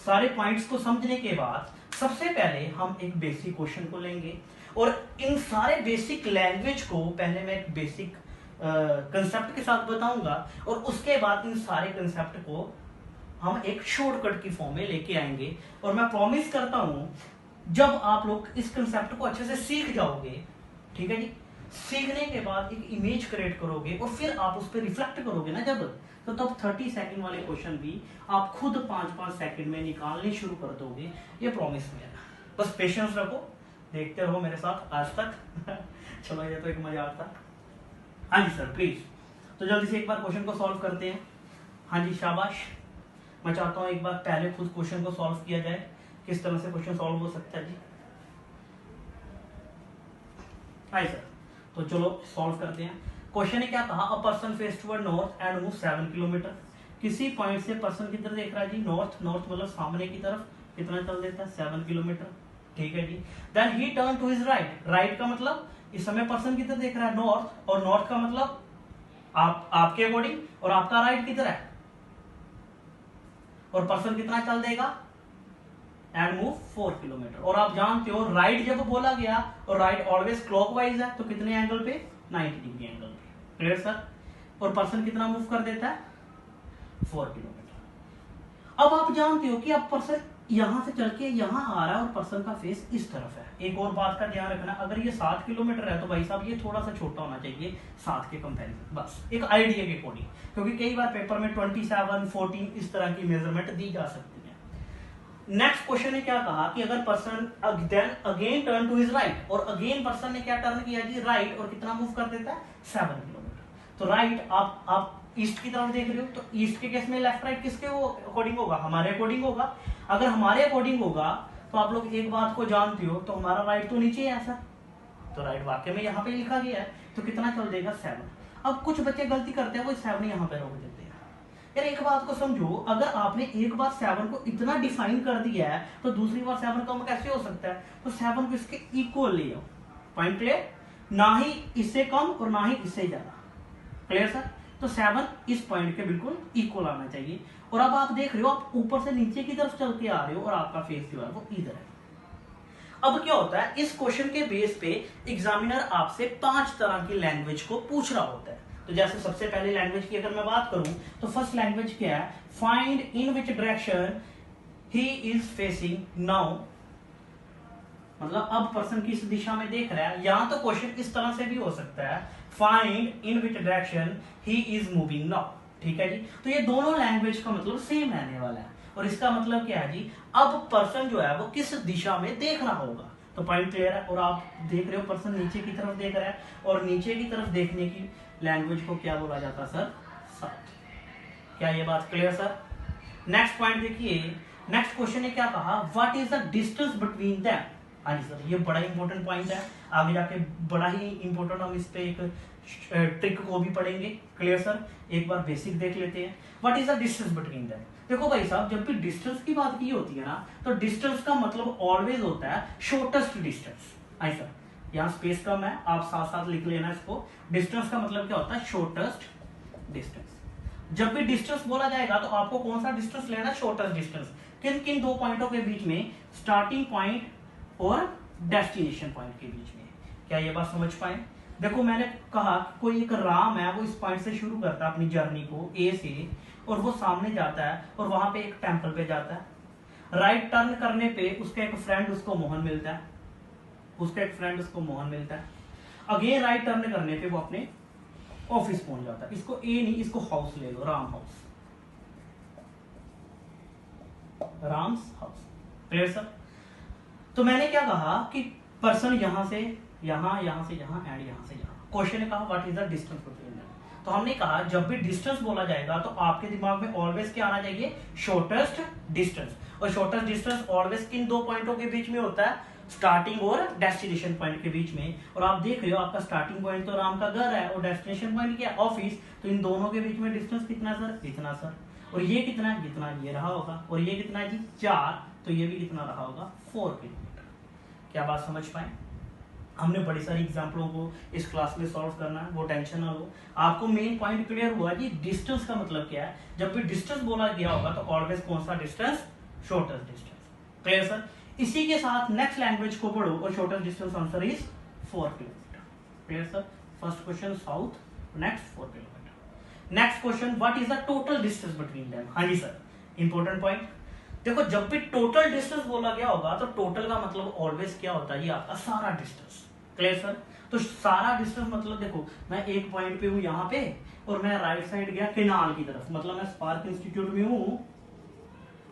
सारे पॉइंट्स को समझने के बाद सबसे पहले हम एक बेसिक क्वेश्चन को लेंगे और इन सारे बेसिक लैंग्वेज को पहले मैं एक बेसिक कंसेप्ट के साथ बताऊंगा और उसके बाद इन सारे कंसेप्ट को हम एक शॉर्टकट की फॉर्म में लेके आएंगे। और मैं प्रॉमिस करता हूं जब आप लोग इस कंसेप्ट को अच्छे से सीख जाओगे, ठीक है जी, सीखने के बाद एक इमेज क्रिएट करोगे और फिर आप उस पर रिफ्लेक्ट करोगे ना जब, तो तब 30 सेकंड वाले क्वेश्चन भी आप खुद 5-5 सेकंड में निकालने शुरू कर दोगे। ये प्रॉमिस मेरा। बस पेशेंस रखो, देखते रहो मेरे साथ आज तक। चलो ये तो एक मजाक था। हाँ जी सर प्लीज। तो जल्दी से एक बार क्वेश्चन को सॉल्व करते हैं। हाँ जी शाबाश। मैं चाहता हूँ एक बार पहले खुद क्वेश्चन को सॉल्व किया जाए। किस तरह से क्वेश्चन सॉल्व हो सकता है जी? Hi sir. तो चलो सॉल्व करते हैं। क्वेश्चन ने क्या कहा? A person face toward north and move 7 kilometre. किसी पॉइंट से पर्सन किधर देख रहा है जी? नॉर्थ। नॉर्थ मतलब सामने की तरफ। कितना चल देता है? 7 किलोमीटर। ठीक है जी। Then he turn to his right. Right का मतलब इस समय पर्सन किधर देख रहा है? नॉर्थ। और नॉर्थ का मतलब आपके अकॉर्डिंग, और आपका राइट किधर है? और पर्सन कितना चल देगा? And move 4 kilometre. और आप जानते हो राइट जब बोला गया और राइट ऑलवेज क्लॉकवाइज है तो कितने एंगल पे? 90 डिग्री एंगल पे। Clear sir? और पर्सन कितना मूव कर देता है? 4 किलोमीटर। अब आप जानते हो कि अब पर्सन यहां से चल के यहां आ रहा है और पर्सन का फेस इस तरफ है। एक और बात का ध्यान रखना, अगर ये 7 किलोमीटर है तो भाई साहब ये थोड़ा सा छोटा होना चाहिए 7 के कंपैरिजन, बस एक आइडिया के अकॉर्डिंग, क्योंकि कई बार पेपर में 27, 14 इस तरह की मेजरमेंट दी जा सकती है। नेक्स्ट क्वेश्चन ने क्या कहा कि अगर person then again turn to his right, और अगेन पर्सन ने क्या टर्न किया जी? राइट। और कितना मूव कर देता है? 7 किलोमीटर। तो राइट आप ईस्ट की तरफ देख रहे हो तो ईस्ट के केस में लेफ्ट राइट किसके अकॉर्डिंग होगा? हमारे अकॉर्डिंग होगा। अगर हमारे अकॉर्डिंग होगा तो आप लोग एक बात को जानते हो, तो हमारा राइट तो नीचे है ऐसा, तो राइट वाक्य में यहाँ पे लिखा गया है, तो कितना चल देगा? 7। अब कुछ बच्चे गलती करते हैं, वो 7 यहाँ पे रोक देते हैं। यार एक बात को समझो, अगर आपने एक बार 7 को इतना डिफाइन कर दिया है तो दूसरी बार 7 कम कैसे हो सकता है? तो 7 को इसके इक्वल ले आओ। Point clear? ना ही इससे कम और ना ही इससे ज्यादा। Clear sir? तो 7 इस पॉइंट के बिल्कुल इक्वल आना चाहिए। और अब आप देख रहे हो, आप ऊपर से नीचे की तरफ चल के आ रहे हो और आपका फेस जो है वो इधर है। अब क्या होता है, इस क्वेश्चन के बेस पे एग्जामिनर आपसे 5 तरह की लैंग्वेज को पूछ रहा होता है। तो जैसे सबसे पहले लैंग्वेज की अगर मैं बात करूं तो फर्स्ट लैंग्वेज क्या है? Find in which direction he is facing now. मतलब अब पर्सन किस दिशा में देख रहा है। यहां तो क्वेश्चन इस तरह से भी हो सकता है, find in which direction he is moving now. ठीक है जी। तो ये दोनों लैंग्वेज का मतलब सेम रहने वाला है। और इसका मतलब क्या है जी? अब पर्सन जो है वो किस दिशा में देख रहा होगा। तो पॉइंट क्लियर है। और आप देख रहे हो पर्सन नीचे की तरफ देख रहा है, और नीचे की तरफ देखने की लैंग्वेज को क्या बोला जाता है सर? साउथ। क्या ये बात क्लियर सर? नेक्स्ट पॉइंट देखिए, नेक्स्ट क्वेश्चन ने क्या कहा? What is the distance between them. हाँ जी सर, ये बड़ा इंपॉर्टेंट पॉइंट है, आगे जाके बड़ा ही इंपॉर्टेंट, हम इस पे एक ट्रिक को भी पढ़ेंगे। क्लियर सर, एक बार बेसिक देख लेते हैं। What is the distance between them. देखो भाई साहब, जब भी डिस्टेंस की बात की होती है ना, तो डिस्टेंस का मतलब ऑलवेज होता है शॉर्टेस्ट डिस्टेंस। आई सर, यहाँ स्पेस कम है, आप साथ साथ लिख लेना इसको। डिस्टेंस का मतलब क्या होता है, शॉर्टेस्ट डिस्टेंस। जब भी डिस्टेंस बोला जाएगा तो आपको कौन सा डिस्टेंस लेना है, शॉर्टेस्ट डिस्टेंस। किन किन दो पॉइंटों के बीच में, स्टार्टिंग पॉइंट और डेस्टिनेशन पॉइंट के बीच में। क्या ये बात समझ पाए। देखो मैंने कहा कोई एक राम है, वो इस पॉइंट से शुरू करता है अपनी जर्नी को ए से, और वो सामने जाता है और वहां पे एक टेंपल पे जाता है। राइट टर्न करने पे उसका एक फ्रेंड उसको मोहन मिलता है, अगेन राइट टर्न करने पे वो अपने ऑफिस पहुंच जाता है। इसको ए नहीं, इसको हाउस ले लो, Ram house, Ram's house. Clear sir. तो मैंने क्या कहा कि पर्सन यहां से यहां, यहां से यहां एंड यहां से यहां। क्वेश्चन ने कहा what is the distance between them. तो हमने कहा जब भी डिस्टेंस बोला जाएगा तो आपके दिमाग में ऑलवेज क्या आना चाहिए, शॉर्टेस्ट डिस्टेंस। और शॉर्टेस्ट डिस्टेंस ऑलवेज किन दो पॉइंटों के बीच में होता है, स्टार्टिंग और डेस्टिनेशन पॉइंट के बीच में। और आप देख रहे हो आपका स्टार्टिंग पॉइंट तो राम का घर है और डेस्टिनेशन पॉइंट क्या है, ऑफिस। तो इन दोनों के बीच में डिस्टेंस कितना सर, इतना सर। और ये कितना है, जितना ये रहा होगा। और ये कितना है जी, 4, तो ये भी कितना रहा होगा, 4 किलोमीटर। क्या बात समझ पाए। हमने बड़ी सारी एग्जाम्पलों को इस क्लास में सॉल्व करना है, वो टेंशन ना लो। आपको मेन पॉइंट क्लियर हुआ कि डिस्टेंस का मतलब क्या है। जब भी डिस्टेंस बोला गया होगा तो ऑलवेज कौन सा distance, shortest distance. Clear sir. इसी के साथ नेक्स्ट लैंग्वेज को पढ़ो और shortest distance answer is 4 kilometre. Clear sir. First question south, next 4 kilometre. Next question, what is the total distance between them. हाँ जी सर, इंपॉर्टेंट पॉइंट। देखो जब भी टोटल डिस्टेंस बोला गया होगा तो टोटल का मतलब ऑलवेज क्या होता है, ये आपका सारा डिस्टेंस। Clear sir. तो सारा डिस्टेंस मतलब देखो मैं एक पॉइंट पे हूं यहाँ पे और मैं राइट साइड गया केनाल की तरफ, मतलब मैं स्पार्क इंस्टीट्यूट में हूं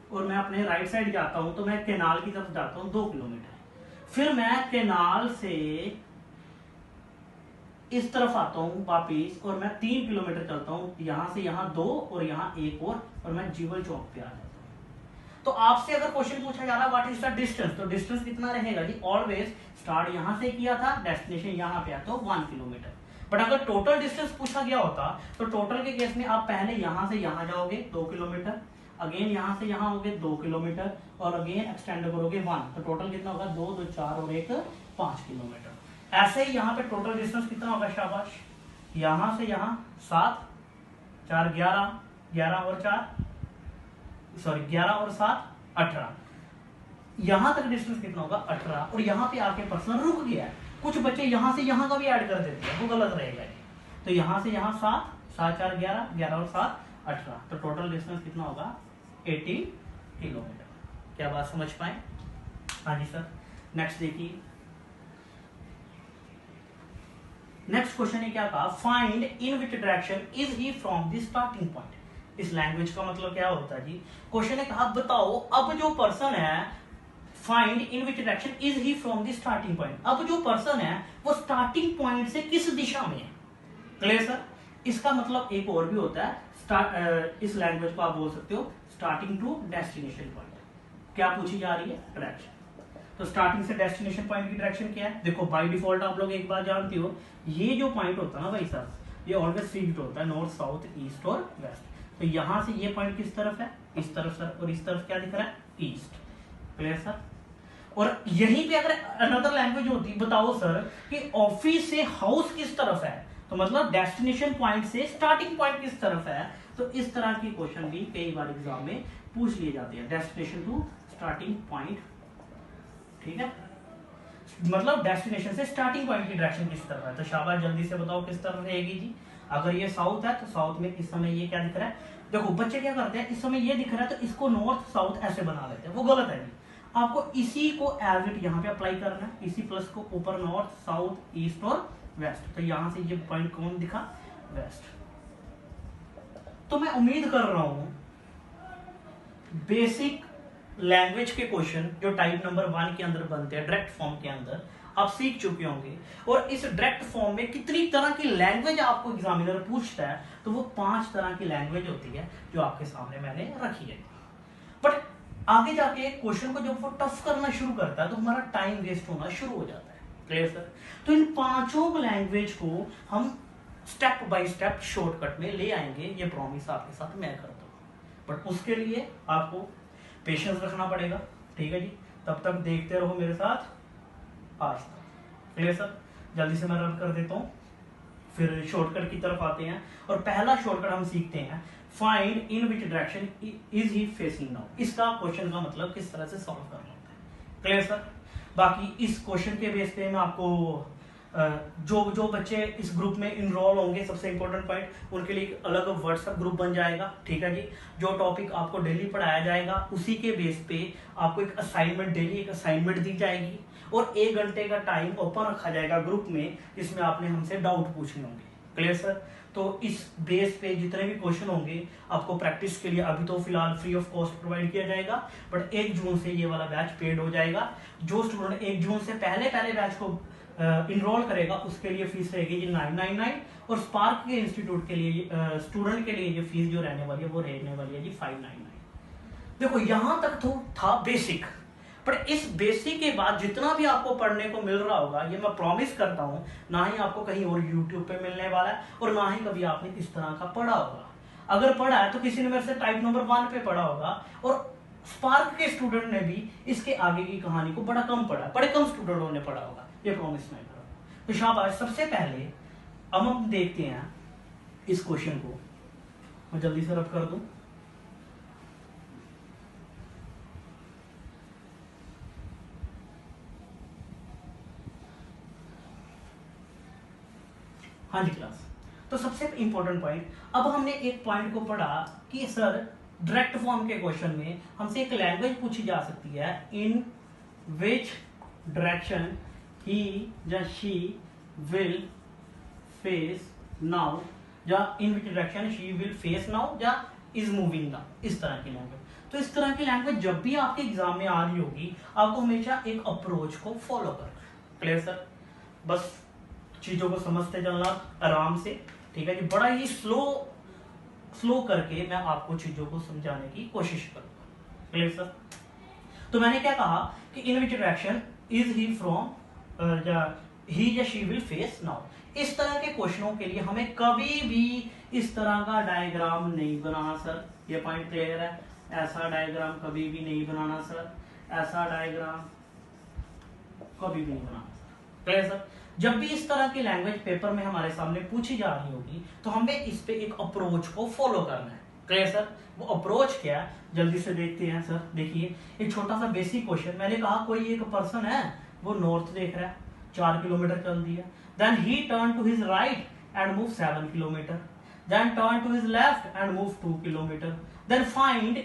और मैं अपने राइट साइड जाता हूं तो मैं केनाल की तरफ जाता हूं 2 किलोमीटर। फिर मैं केनाल से इस तरफ आता हूं वापिस और मैं 3 किलोमीटर चलता हूं, यहां से यहां 2 और यहां 1 और मैं जीवल चौक पे आ जाता हूं। तो आपसे अगर क्वेश्चन पूछा जा रहा है व्हाट इज द डिस्टेंस, तो डिस्टेंस कितना रहेगा जी, ऑलवेज स्टार्ट यहां से किया था, डेस्टिनेशन यहां पे है तो 1 किलोमीटर। बट अगर टोटल डिस्टेंस पूछा गया होता तो टोटल के केस में आप पहले यहां से यहां जाओगे 2 किलोमीटर, अगेन यहां से यहां होगे 2 किलोमीटर और अगेन एक्सटेंड करोगे 1, तो टोटल कितना होगा 2 2 4 और 1 5 किलोमीटर। ऐसे ही यहाँ पे टोटल डिस्टेंस कितना होगा, शाबाश, यहां से यहां 7 4 11 11 और 4 सॉरी 11 और 7 18, यहां तक डिस्टेंस कितना होगा 18। और यहाँ पे आके पर्सन रुक गया है। कुछ बच्चे यहां से यहां का भी ऐड कर देते हैं, वो गलत रहेगा। तो यहां से यहां 7 7 4 11 11 और 7 18, तो टोटल डिस्टेंस कितना होगा 18 किलोमीटर। क्या बात समझ पाए। हाँ जी सर। नेक्स्ट देखिए, नेक्स्ट क्वेश्चन है क्या कहा, find in which direction is he from the starting point. इस लैंग्वेज का मतलब क्या होता है जी, क्वेश्चन ने कहा बताओ अब जो पर्सन है, find in which direction is he from the starting point. अब जो पर्सन है वो स्टार्टिंग पॉइंट से किस दिशा में है। Clear sir. इसका मतलब एक और भी होता है, इस लैंग्वेज को आप बोल सकते हो स्टार्टिंग टू डेस्टिनेशन पॉइंट। क्या पूछी जा रही है, डायरेक्शन। तो स्टार्टिंग से डेस्टिनेशन पॉइंट की डायरेक्शन क्या है, देखो बाय डिफॉल्ट आप लोग एक बार जानते हो, ये जो पॉइंट होता है ना भाई साहब, ये ऑलवेज फिक्स्ड होता है, नॉर्थ साउथ ईस्ट और वेस्ट। तो यहां से ये पॉइंट किस तरफ है, इस तरफ सर, और इस तरफ क्या दिख रहा है, ईस्ट। Clear sir. और यहीं पे अगर अनदर लैंग्वेज होती, बताओ सर कि ऑफिस से हाउस किस तरफ है, तो मतलब डेस्टिनेशन पॉइंट से स्टार्टिंग पॉइंट किस तरफ है। तो इस तरह की क्वेश्चन भी कई बार एग्जाम में पूछ लिए जाते हैं, डेस्टिनेशन टू स्टार्टिंग पॉइंट। ठीक है, मतलब डेस्टिनेशन से स्टार्टिंग पॉइंट की डायरेक्शन किस तरफ है। तो शाबाश, जल्दी से बताओ किस तरफ रहेगी जी। अगर ये साउथ है तो साउथ में इस समय ये क्या दिख रहा है, देखो बच्चे क्या करते हैं, इस समय ये दिख रहा है तो इसको नॉर्थ साउथ ऐसे बना लेते हैं, वो गलत है। आपको इसी को एज इट यहाँ पे अप्लाई करना है, इसी प्लस को ऊपर नॉर्थ साउथ ईस्ट और वेस्ट। तो यहां से ये पॉइंट कौन दिखा, वेस्ट। तो मैं उम्मीद कर रहा हूं बेसिक लैंग्वेज के क्वेश्चन जो टाइप नंबर 1 के अंदर बनते हैं डायरेक्ट फॉर्म के अंदर, आप सीख चुके होंगे। और इस डायरेक्ट फॉर्म में कितनी तरह की लैंग्वेज आपको एग्जामिनर पूछता है, तो वो 5 तरह की लैंग्वेज होती है जो आपके सामने मैंने रखी है। बट आगे जाके क्वेश्चन को जब वो टफ करना शुरू करता है तो हमारा टाइम वेस्ट होना शुरू हो जाता है। Clear sir? तो इन पांचों लैंग्वेज को हम स्टेप बाय स्टेप शॉर्टकट में ले आएंगे, ये प्रॉमिस आपके साथ मैं करता हूँ। बट उसके लिए आपको पेशेंस रखना पड़ेगा, ठीक है जी। तब तक देखते रहो मेरे साथ आज तक। Clear sir? जल्दी से मैं रन कर देता हूँ, फिर शॉर्टकट की तरफ आते हैं। और पहला शॉर्टकट हम सीखते हैं, find in which direction is he facing now. इसका क्वेश्चन का मतलब किस तरह से सॉल्व करना होता है। Clear sir? बाकी इस क्वेश्चन के बेस पे मैं आपको जो बच्चे इस ग्रुप में इनरोल होंगे, सबसे इंपॉर्टेंट पॉइंट, उनके लिए एक अलग व्हाट्सएप ग्रुप बन जाएगा, ठीक है जी। जो टॉपिक आपको डेली पढ़ाया जाएगा उसी के बेस पे आपको एक असाइनमेंट, डेली एक असाइनमेंट दी जाएगी और 1 घंटे का टाइम ओपन रखा जाएगा ग्रुप में, जिसमें आपने हमसे डाउट पूछने होंगे। Clear sir? तो इस बेस पे जितने भी क्वेश्चन होंगे आपको प्रैक्टिस के लिए अभी तो फिलहाल फ्री ऑफ कॉस्ट प्रोवाइड किया जाएगा, बट 1 जून से ये वाला बैच पेड हो जाएगा। जो स्टूडेंट 1 जून से पहले बैच को इनरोल करेगा उसके लिए फीस रहेगी 999, और स्पार्क के इंस्टीट्यूट के लिए स्टूडेंट के लिए ये फीस जो रहने वाली है वो रहने वाली है जी 599। देखो यहां तक तो था बेसिक, पर इस बेसिक के बाद जितना भी आपको पढ़ने को मिल रहा होगा, ये मैं प्रॉमिस करता हूं, ना ही आपको कहीं और यूट्यूब पे मिलने वाला है और ना ही कभी आपने इस तरह का पढ़ा होगा। अगर पढ़ा है तो किसी ने मेरे से टाइप नंबर 1 पे पढ़ा होगा, और स्पार्क के स्टूडेंट ने भी इसके आगे की कहानी को बड़ा कम पढ़ा, बड़े कम स्टूडेंटों ने पढ़ा होगा, ये प्रॉमिस मैं कर रहा हूं। तो शाबाश। सबसे पहले अब हम देखते हैं इस क्वेश्चन को, मैं जल्दी से रब कर दूं। हाँ जी क्लास। तो सबसे इंपॉर्टेंट पॉइंट, अब हमने एक पॉइंट को पढ़ा कि सर डायरेक्ट फॉर्म के क्वेश्चन में हमसे एक लैंग्वेज पूछी जा सकती है, इन विच डायरेक्शन ही या शी विल फेस नाउ, या in which direction she will face now, या इज मूविंग नाउ, इस तरह की लैंग्वेज। तो इस तरह की लैंग्वेज जब भी आपके एग्जाम में आ रही होगी, आपको हमेशा एक अप्रोच को फॉलो करना। Clear sir? बस चीजों को समझते चलना आराम से, ठीक है जी। बड़ा ही स्लो करके मैं आपको चीजों को समझाने की कोशिश करूंगा। Clear sir? तो मैंने क्या कहा कि in which direction is he from, he या शी विल फेस नाउ। इस तरह के क्वेश्चनों के लिए हमें कभी भी इस तरह का डायग्राम नहीं बनाना सर, ये पॉइंट क्लियर है। ऐसा डायग्राम कभी भी नहीं बनाना सर, ऐसा डायग्राम कभी भी नहीं बनाना सर। Clear sir? जब भी इस तरह की लैंग्वेज पेपर में हमारे सामने पूछी जा रही होगी तो हमें इस पे एक अप्रोच को फॉलो करना है। Clear sir? वो अप्रोच क्या है जल्दी से देखते हैं सर। देखिए एक छोटा सा बेसिक क्वेश्चन, मैंने कहा कोई एक पर्सन है, वो नॉर्थ देख रहा है, 4 किलोमीटर चल दिया, then he turn to his right and move 7 kilometre, then turn to his left and move 2 kilometre, then find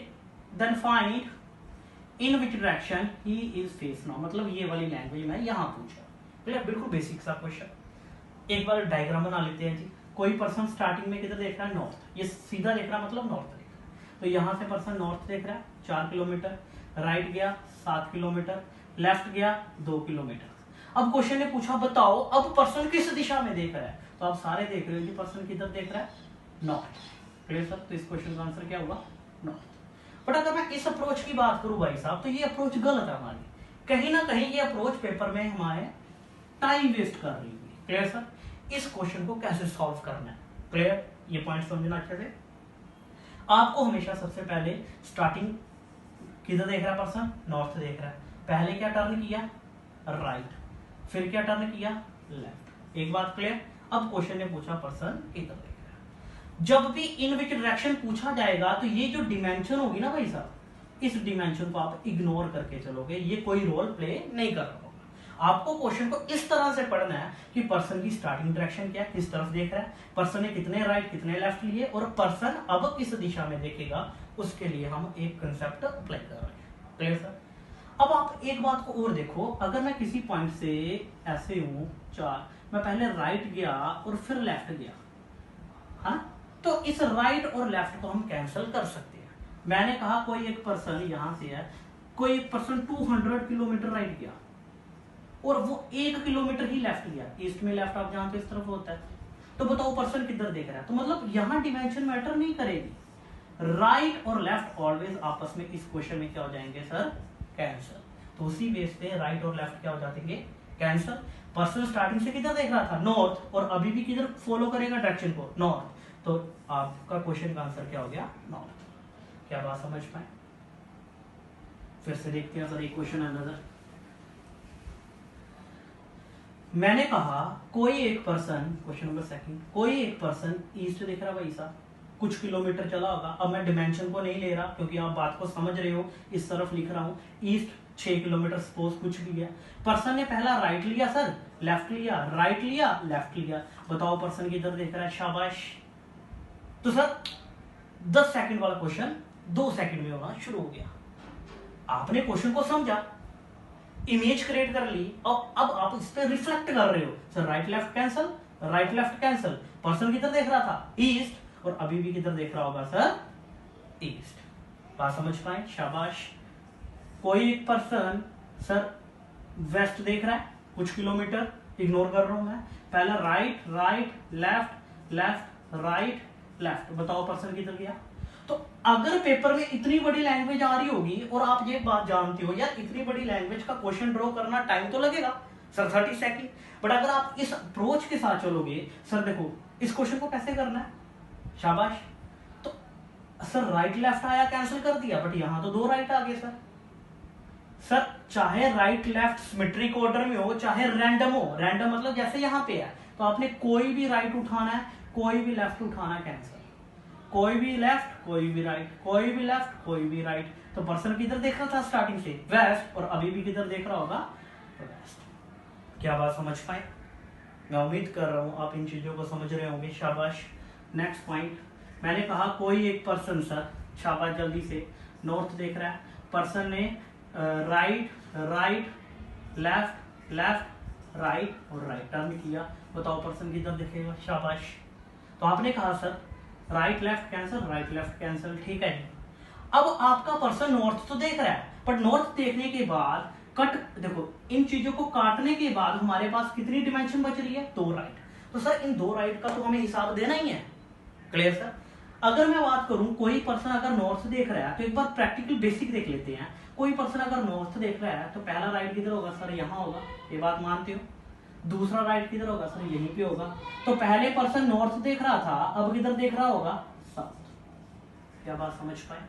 in which direction he is face now. मतलब ये वाली लैंग्वेज मैं यहां पूछा। बिल्कुल बेसिक सा क्वेश्चन। एक बार डायग्राम बना लेते हैं जी। कोई पर्सन स्टार्टिंग में किधर देख रहा है? नॉर्थ, ये सीधा देख रहा है मतलब नॉर्थ देख रहा है। तो यहां से पर्सन नॉर्थ देख रहा है 4 किलोमीटर, राइट गया 7 किलोमीटर, लेफ्ट गया 2 किलोमीटर। अब क्वेश्चन ने पूछा बताओ अब पर्सन किस दिशा में देख रहा है, तो आप सारे देख रहे हो जी पर्सन किधर देख रहा है? नॉर्थ। Clear sir? तो इस क्वेश्चन का आंसर क्या होगा? नॉर्थ। बट अगर मैं इस अप्रोच की बात करूं भाई साहब, तो ये अप्रोच गलत है हमारी। कहीं ना कहीं ये अप्रोच पेपर में हमारे टाइम वेस्ट कर रही है। Clear sir? इस क्वेश्चन को कैसे सॉल्व करना है? क्लियर? ये पॉइंट समझना अच्छे से। आपको हमेशा सबसे पहले स्टार्टिंग किधर देख रहा है पर्सन? नॉर्थ देख रहा है। पहले क्या टर्न किया? राइट। फिर क्या टर्न किया? लेफ्ट। एक बात क्लियर? अब क्वेश्चन ने पूछा पर्सन इधर देख रहा है। जब भी इन विच डायरेक्शन पूछा जाएगा तो ये जो डिमेंशन होगी ना भाई साहब, इस डिमेंशन को आप इग्नोर करके चलोगे, ये कोई रोल प्ले नहीं कर रहा होगा। आपको क्वेश्चन को इस तरह से पढ़ना है कि पर्सन की स्टार्टिंग डायरेक्शन क्या है, किस तरफ देख रहा है, पर्सन ने कितने राइट कितने लेफ्ट लिए, और पर्सन अब किस दिशा में देखेगा, उसके लिए हम एक कंसेप्ट अप्लाई कर रहे हैं। Clear sir? अब आप एक बात को और देखो, अगर मैं किसी पॉइंट से ऐसे हूं 4, मैं पहले राइट गया और फिर लेफ्ट गया, हाँ, तो इस राइट और लेफ्ट को हम कैंसिल कर सकते हैं। मैंने कहा कोई एक पर्सन यहां से है, कोई एक पर्सन 200 किलोमीटर राइट गया और वो 1 किलोमीटर ही लेफ्ट गया। ईस्ट में लेफ्ट आप जानते इस तरफ होता है। तो बताओ पर्सन किधर देख रहा है? तो मतलब यहां डिमेंशन मैटर नहीं करेगी। राइट और लेफ्ट ऑलवेज आपस में इस क्वेश्चन में क्या हो जाएंगे सर, कैंसल। तो उसी बेस पे राइट और लेफ्ट क्या हो जाएंगे, कैंसल। पर्सन स्टार्टिंग से किधर देख रहा था, नॉर्थ, और अभी भी किधर फॉलो करेगा डायरेक्शन को, नॉर्थ। तो आपका क्वेश्चन का आंसर क्या हो गया, नॉर्थ। क्या बात समझ पाए? फिर से देखते हैं सर एक क्वेश्चन अनदर। मैंने कहा कोई एक पर्सन, क्वेश्चन नंबर सेकंड, कोई एक पर्सन ईस्ट देख रहा भाई साहब, कुछ किलोमीटर चला होगा। अब मैं डिमेंशन को नहीं ले रहा क्योंकि आप बात को समझ रहे हो, इस तरफ लिख रहा हूं ईस्ट 6 किलोमीटर सपोज कुछ भी है। पर्सन ने पहला राइट लिया सर, लेफ्ट लिया, राइट लिया, लेफ्ट लिया। बताओ पर्सन किधर देख रहा है, शाबाश। तो सर 10 सेकंड वाला क्वेश्चन 2 सेकंड में होना शुरू हो गया। आपने क्वेश्चन को समझा, इमेज क्रिएट कर ली, और अब आप इस पे रिफ्लेक्ट कर रहे हो। Sir right left cancel, right left cancel. Person किधर देख रहा था, ईस्ट, और अभी भी किधर देख रहा होगा सर, ईस्ट। बात समझ पाए, शाबाश। कोई एक पर्सन सर वेस्ट देख रहा है कुछ किलोमीटर, इग्नोर कर रहा हूं मैं, पहला right, right, left, left, right, left. बताओ पर्सन किधर गया। तो अगर पेपर में इतनी बड़ी लैंग्वेज आ रही होगी, और आप ये बात जानते हो यार, इतनी बड़ी लैंग्वेज का क्वेश्चन ड्रॉ करना टाइम तो लगेगा सर 30 सेकंड। बट अगर आप इस अप्रोच के साथ चलोगे, सर देखो इस क्वेश्चन को कैसे करना है, शाबाश। तो सर राइट लेफ्ट आया, कैंसिल कर दिया, बट यहां तो 2 राइट आ गए सर। सर चाहे राइट लेफ्ट सिमेट्रिक ऑर्डर में हो, चाहे रैंडम हो, रैंडम मतलब जैसे यहां पे है, तो आपने कोई भी राइट उठाना है, कोई भी लेफ्ट उठाना है, कैंसिल। कोई भी लेफ्ट, कोई भी राइट, कोई भी लेफ्ट, कोई भी राइट। तो पर्सन किधर देख रहा था स्टार्टिंग से, वेस्ट, और अभी भी किधर देख रहा होगा, वेस्ट। क्या बात समझ पाए? मैं उम्मीद कर रहा हूं आप इन चीजों को समझ रहे होंगे, शाबाश। नेक्स्ट पॉइंट, मैंने कहा कोई एक पर्सन सर, शाबाश जल्दी से, नॉर्थ देख रहा है। पर्सन ने right, right, left, left, right और राइट टर्न किया। बताओ पर्सन किधर दिखेगा, शाबाश। तो आपने कहा sir right left cancel, right left cancel, ठीक है जी। अब आपका पर्सन नॉर्थ तो देख रहा है, बट नॉर्थ देखने के बाद कट, देखो इन चीजों को काटने के बाद हमारे पास कितनी डिमेंशन बच रही है, 2 राइट। तो सर इन 2 राइट का तो हमें हिसाब देना ही है, क्लियर सर। अगर मैं बात करूं कोई पर्सन अगर नॉर्थ देख रहा है, तो एक बार प्रैक्टिकल बेसिक देख लेते हैं। कोई पर्सन अगर नॉर्थ देख रहा है, तो पहला राइट किधर होगा सर, यहां होगा, ये बात मानते हो। दूसरा राइट किधर होगा सर, यहीं पे होगा। तो पहले पर्सन नॉर्थ देख रहा था, अब किधर देख रहा होगा, साउथ। क्या बात समझ पाए?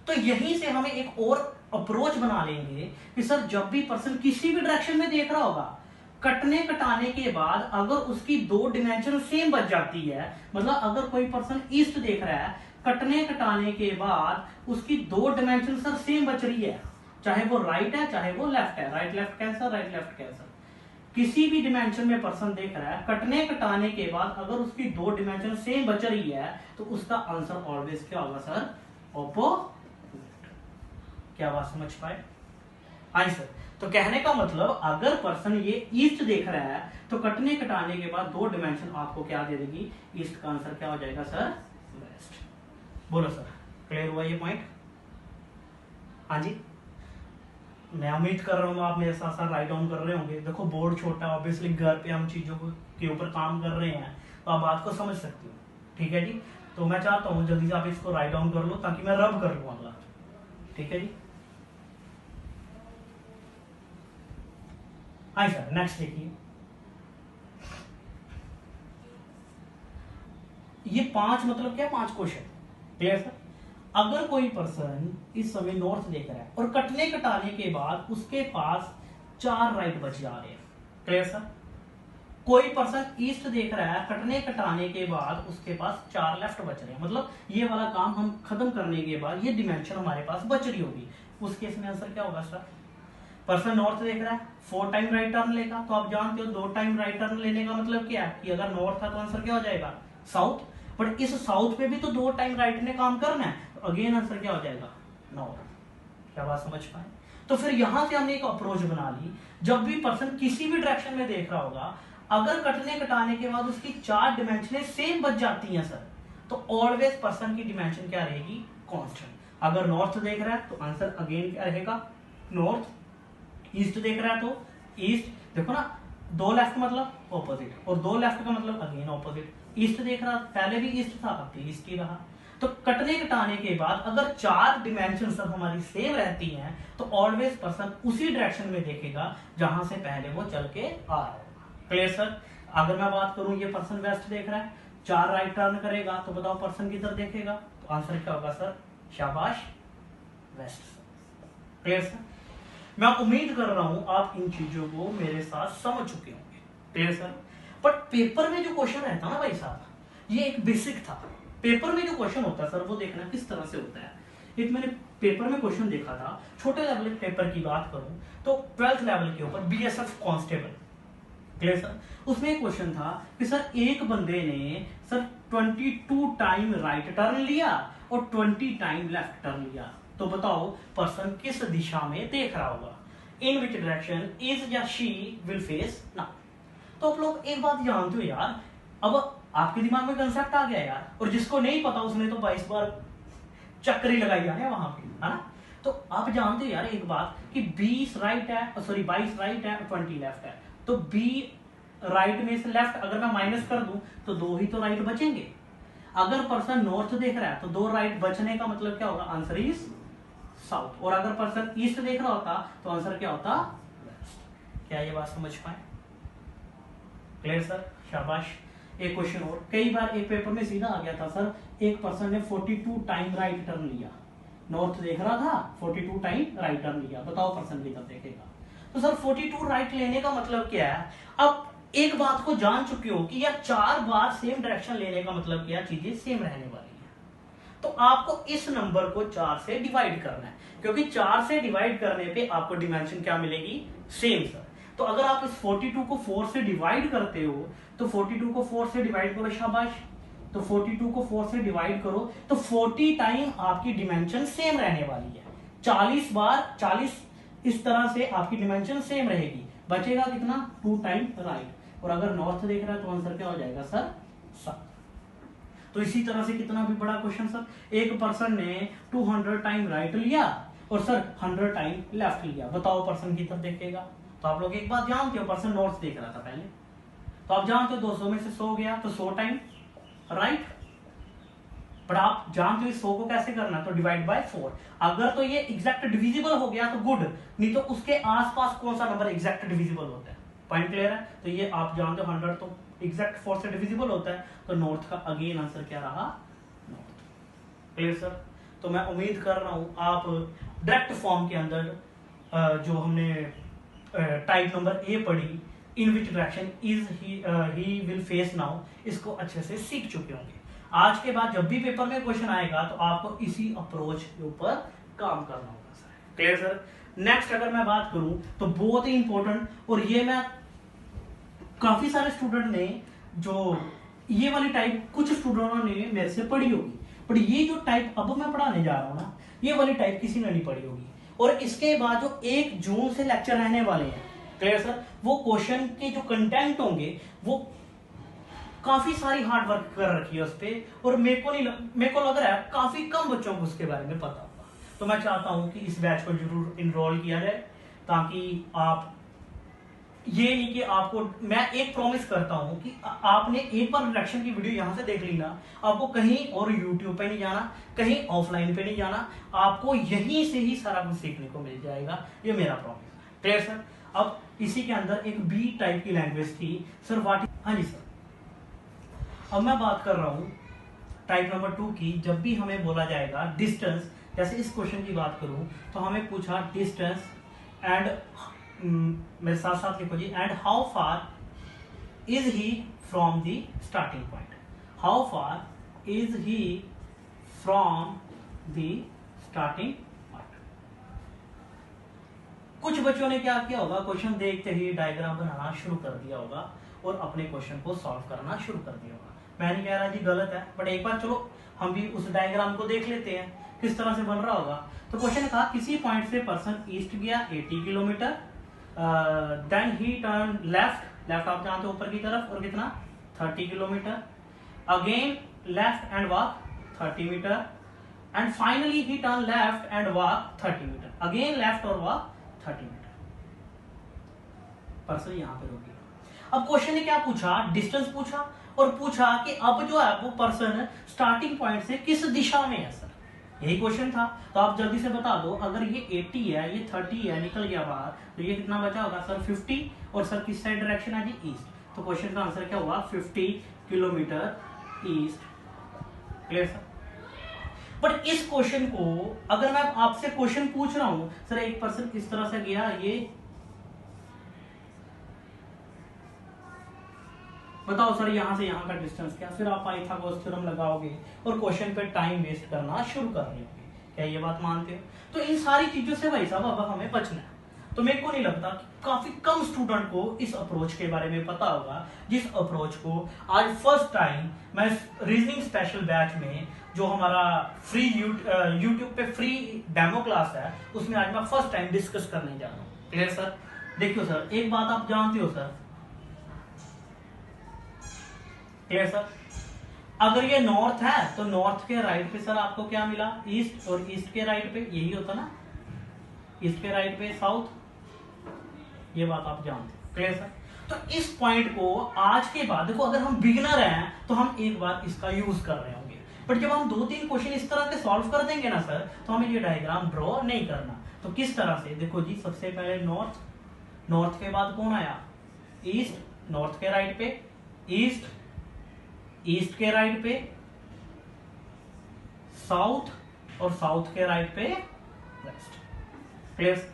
तो यहीं से हमें एक और अप्रोच बना लेंगे कि सर जब भी पर्सन किसी भी डायरेक्शन में देख रहा होगा, कटने कटाने के बाद अगर उसकी 2 डिमेंशन सेम बच जाती है, मतलब अगर कोई पर्सन ईस्ट देख रहा है, कटने कटाने के बाद उसकी 2 डिमेंशन सर सेम बच रही है, चाहे वो राइट है चाहे वो लेफ्ट है, right left cancel, right left cancel. किसी भी डिमेंशन में पर्सन देख रहा है, कटने कटाने के बाद अगर उसकी 2 डिमेंशन सेम बच रही है, तो उसका आंसर ऑलवेज क्या होगा सर, ऑपोजिट। क्या बात समझ पाए? हाँ सर। तो कहने का मतलब अगर पर्सन ये ईस्ट देख रहा है, तो कटने कटाने के बाद 2 डिमेंशन आपको क्या दे देगी, ईस्ट का आंसर क्या हो जाएगा सर, वेस्ट। बोलो सर, क्लियर हुआ ये पॉइंट? हाँ जी, मैं उम्मीद कर रहा हूँ आप मेरे साथ साथ राइट डाउन कर रहे होंगे। देखो बोर्ड छोटा, ऑब्वियसली घर पे हम चीजों के ऊपर काम कर रहे हैं, तो आप बात को समझ सकते हो, ठीक है जी। तो मैं चाहता हूँ जल्दी से आप इसको राइट डाउन कर लो, ताकि मैं रब कर लूँ अगला, ठीक है जी। हाँ सर, नेक्स्ट देखिए, ये 5 मतलब क्या, 5 क्वेश्चन, क्लियर सर। अगर कोई पर्सन इस समय नॉर्थ देख रहा है और कटने कटाने के बाद उसके पास 4 राइट बच जा रहे हैं, क्लियर सर। कोई पर्सन ईस्ट देख रहा है, कटने कटाने के बाद उसके पास 4 लेफ्ट बच रहे हैं, मतलब ये वाला काम हम खत्म करने के बाद ये डिमेंशन हमारे पास बच रही होगी। उस केस में आंसर क्या होगा सर, पर्सन नॉर्थ देख रहा है, 4 टाइम राइट टर्न लेगा, तो आप जानते हो 2 टाइम राइट टर्न लेने का मतलब क्या है कि अगर नॉर्थ था तो आंसर क्या हो जाएगा, साउथ। बट इस साउथ पे भी तो 2 टाइम राइट ने काम करना है, तो अगेन आंसर क्या हो जाएगा, नॉर्थ। क्या बात समझ पाए? तो फिर यहां से हमने एक अप्रोच बना ली, जब भी पर्सन किसी भी डायरेक्शन में देख रहा होगा, अगर कटने कटाने के बाद उसकी 4 डिमेंशनें सेम बच जाती हैं सर, तो ऑलवेज पर्सन की डिमेंशन क्या रहेगी, कांस्टेंट। अगर नॉर्थ देख रहा है तो आंसर अगेन क्या रहेगा, नॉर्थ। ईस्ट देख रहा है तो ईस्ट, देखो ना 2 लेफ्ट मतलब ऑपोजिट, और 2 लेफ्ट का मतलब अगेन ऑपोजिट। ईस्ट देख रहा, पहले भी ईस्ट था अब भी ईस्ट ही रहा। तो कटने घटाने के बाद अगर चार डिमेंशन सब हमारी सेम रहती हैं तो ऑलवेज पर्सन उसी डायरेक्शन में देखेगा जहां से पहले वो चल के आ रहा होगा। Clear sir? अगर मैं बात करूं ये पर्सन वेस्ट देख रहा है, 4 राइट टर्न करेगा तो बताओ पर्सन किधर देखेगा? तो आंसर क्या होगा सर? शाबाश, वेस्ट। Clear sir? मैं उम्मीद कर रहा हूं आप इन चीजों को मेरे साथ समझ चुके होंगे। Clear sir? बट पेपर में जो क्वेश्चन रहता ना भाई साहब, ये एक बेसिक था। पेपर में जो क्वेश्चन होता है सर वो देखना किस तरह से होता है। एक मैंने पेपर में क्वेश्चन देखा था, छोटे लेवल के पेपर की बात करूं तो 12th लेवल के ऊपर बीएसएफ कांस्टेबल। Clear sir? उसमें एक क्वेश्चन था कि सर एक बंदे ने सर 22 टाइम राइट टर्न लिया और 20 टाइम लेफ्ट टर्न लिया, तो बताओ पर्सन किस दिशा में देख रहा होगा? इन विच डायरेक्शन इज या शी विल फेस नाउ। तो आप लोग एक बात जानते हो यार, अब आपके दिमाग में कंसेप्ट आ गया यार, और जिसको नहीं पता उसने तो 22 बार चक्कर ही लगाई जा रहे हैं वहां पे, है ना? तो आप जानते हो यार एक बात कि 20 राइट है, सॉरी 22 राइट है और 20 लेफ्ट है, तो बी राइट में से लेफ्ट अगर मैं माइनस कर दूं तो 2 ही तो राइट बचेंगे। अगर पर्सन नॉर्थ देख रहा है तो 2 राइट बचने का मतलब क्या होगा? Answer is south. और अगर पर्सन ईस्ट देख रहा होता तो आंसर क्या होता? वेस्ट। क्या ये बात समझ पाए? Clear sir? शाबाश। एक क्वेश्चन और, कई बार एक पेपर में सीधा आ गया था सर, एक पर्सन ने 42 टाइम राइट टर्न लिया, नॉर्थ देख रहा था, 42 टाइम राइट टर्न लिया, बताओ पर्सन किधर देखेगा? तो सर 42 राइट लेने का मतलब क्या है? अब एक बात को जान चुके हो कि यार 4 बार सेम डायरेक्शन लेने का मतलब क्या, चीजें सेम रहने वाली है। तो आपको इस नंबर को 4 से डिवाइड करना है, क्योंकि 4 से डिवाइड करने पे आपको डिमेंशन क्या मिलेगी? Same sir. तो अगर आप इस 42 को 4 से डिवाइड करते हो तो 42 को 4 से डिवाइड करो, शाबाश। तो 42 को 4 से डिवाइड करो तो 40 टाइम आपकी डिमेंशन सेम रहने वाली है। 40 बार 40 इस तरह से आपकी डिमेंशन सेम रहेगी, बचेगा कितना? 2 टाइम राइट। और अगर नॉर्थ देख रहा है तो आंसर क्या हो जाएगा सर? 7। तो इसी तरह से कितना भी बड़ा क्वेश्चन सर, एक पर्सन ने 200 टाइम राइट लिया और सर 100 टाइम लेफ्ट लिया, बताओ पर्सन किधर देखेगा? तो आप लोग एक बात जानते हो, पर्सन नॉर्थ देख रहा था पहले, तो आप जानते हो 200 में से 100 गया तो 100 टाइम राइट। पर आप जानते हो 100 को कैसे करना, तो डिवाइड बाय 4। अगर तो ये एग्जैक्ट डिविजिबल हो गया तो गुड, नहीं तो उसके आसपास कौन सा नंबर एग्जैक्ट डिविजिबल होता है? पॉइंट क्लियर है? तो ये आप जानते हो 100 तो एग्जैक्ट 4 से डिविजिबल होता है, तो नॉर्थ का अगेन आंसर क्या रहा? नॉर्थ। Clear sir? तो मैं उम्मीद कर रहा हूं आप डायरेक्ट फॉर्म के अंदर जो हमने टाइप नंबर ए पढ़ी, in which direction is he will face now, इसको अच्छे से सीख चुके होंगे। आज के बाद जब भी पेपर में क्वेश्चन आएगा तो आपको इसी अप्रोच के ऊपर काम करना होगा सर। Clear sir? नेक्स्ट अगर मैं बात करूं तो बहुत ही इंपॉर्टेंट, और ये मैं काफी सारे स्टूडेंट ने जो ये वाली टाइप कुछ स्टूडेंटों ने मेरे से पढ़ी होगी, पर ये जो टाइप अब मैं पढ़ाने जा रहा हूं ना, ये वाली टाइप किसी ने नहीं पढ़ी होगी। और इसके बाद जो 1 जून से लेक्चर रहने वाले हैं, क्लियर सर, वो क्वेश्चन के जो कंटेंट होंगे वो काफी सारी हार्ड वर्क कर रखी है उस पर, और मेरे को लग रहा है काफी कम बच्चों को उसके बारे में पता होगा। तो मैं चाहता हूं कि इस बैच को जरूर इनरोल किया जाए, ताकि आप ये नहीं कि आपको, मैं एक प्रॉमिस करता हूं कि आपने एक बार रिडक्शन की वीडियो यहां से देख ली ना, आपको कहीं और यूट्यूब पे नहीं जाना, कहीं ऑफलाइन पे नहीं जाना, आपको यहीं से ही सारा कुछ सीखने को मिल जाएगा, ये मेरा प्रॉमिस। Clear sir? अब इसी के अंदर एक बी टाइप की लैंग्वेज थी सर, व्हाट। हाँ जी सर। अब मैं बात कर रहा हूं टाइप नंबर 2 की। जब भी हमें बोला जाएगा डिस्टेंस, जैसे इस क्वेश्चन की बात करूं तो हमें पूछा डिस्टेंस एंड, मेरे साथ साथ लिखो जी, and how far is he from the starting point. How far is he from the starting point. कुछ बच्चों ने क्या किया होगा, क्वेश्चन देखते ही डायग्राम बनाना शुरू कर दिया होगा और अपने क्वेश्चन को सॉल्व करना शुरू कर दिया होगा। मैं नहीं कह रहा जी गलत है, बट एक बार चलो हम भी उस डायग्राम को देख लेते हैं किस तरह से बन रहा होगा। तो क्वेश्चन था किसी पॉइंट से पर्सन ईस्ट गया 80 kilometre, then he turn left, left आप जानते हो ऊपर की तरफ, और कितना 30 kilometre, again left and walk 30 metre, and finally he turn left and walk 30 metre, again left और वॉक 30 मीटर। पर्सन यहां पे रुक गया। अब क्वेश्चन ने क्या पूछा, डिस्टेंस पूछा, और पूछा कि अब जो है वो पर्सन स्टार्टिंग पॉइंट से किस दिशा में है सर, यही क्वेश्चन था। तो आप जल्दी से बता दो, अगर ये 80 है, ये 30 है, निकल गया बाहर, तो ये कितना बचा होगा सर 50, और सर किस साइड डायरेक्शन है जी ईस्ट, तो क्वेश्चन का आंसर क्या हुआ 50 kilometre east. Clear sir. But इस क्वेश्चन को अगर मैं आपसे क्वेश्चन पूछ रहा हूं सर, एक पर्सन किस तरह से गया, ये बताओ सर, यहां से यहां का डिस्टेंस क्या, फिर आप पाइथागोरस थ्योरम लगाओगे और क्वेश्चन पे टाइम वेस्ट करना शुरू कर रहे होगे। क्या ये बात मानते हो? तो इन सारी चीजों से भाई साहब अब हमें बचना है। तो मेरे को नहीं लगता कि काफी कम स्टूडेंट को इस अप्रोच के बारे में पता होगा, जिस अप्रोच को आज फर्स्ट टाइम मैं रीजनिंग स्पेशल बैच में, जो हमारा फ्री यूट्यूब पे फ्री डेमो क्लास है, उसमें आज मैं फर्स्ट टाइम डिस्कस करने जा रहा हूँ। Clear sir. देखियो सर, एक बात आप जानते हो सर, क्लियर सर, अगर ये नॉर्थ है तो नॉर्थ के राइट पे सर आपको क्या मिला, ईस्ट, और ईस्ट के राइट पे यही होता ना, ईस्ट के राइट पे साउथ, ये बात आप जानते हो। Clear sir. तो इस पॉइंट को आज के बाद देखो, अगर हम बिगिनर हैं तो हम एक बार इसका यूज कर रहे होंगे, बट जब हम 2-3 क्वेश्चन इस तरह के सॉल्व कर देंगे ना सर, तो हमें ये डायग्राम ड्रॉ नहीं करना। तो किस तरह से, देखो जी, सबसे पहले नॉर्थ, नॉर्थ के बाद कौन आया, ईस्ट, नॉर्थ के राइट पे ईस्ट, ईस्ट के राइट पे साउथ, और साउथ के राइट पे वेस्ट। क्लियर।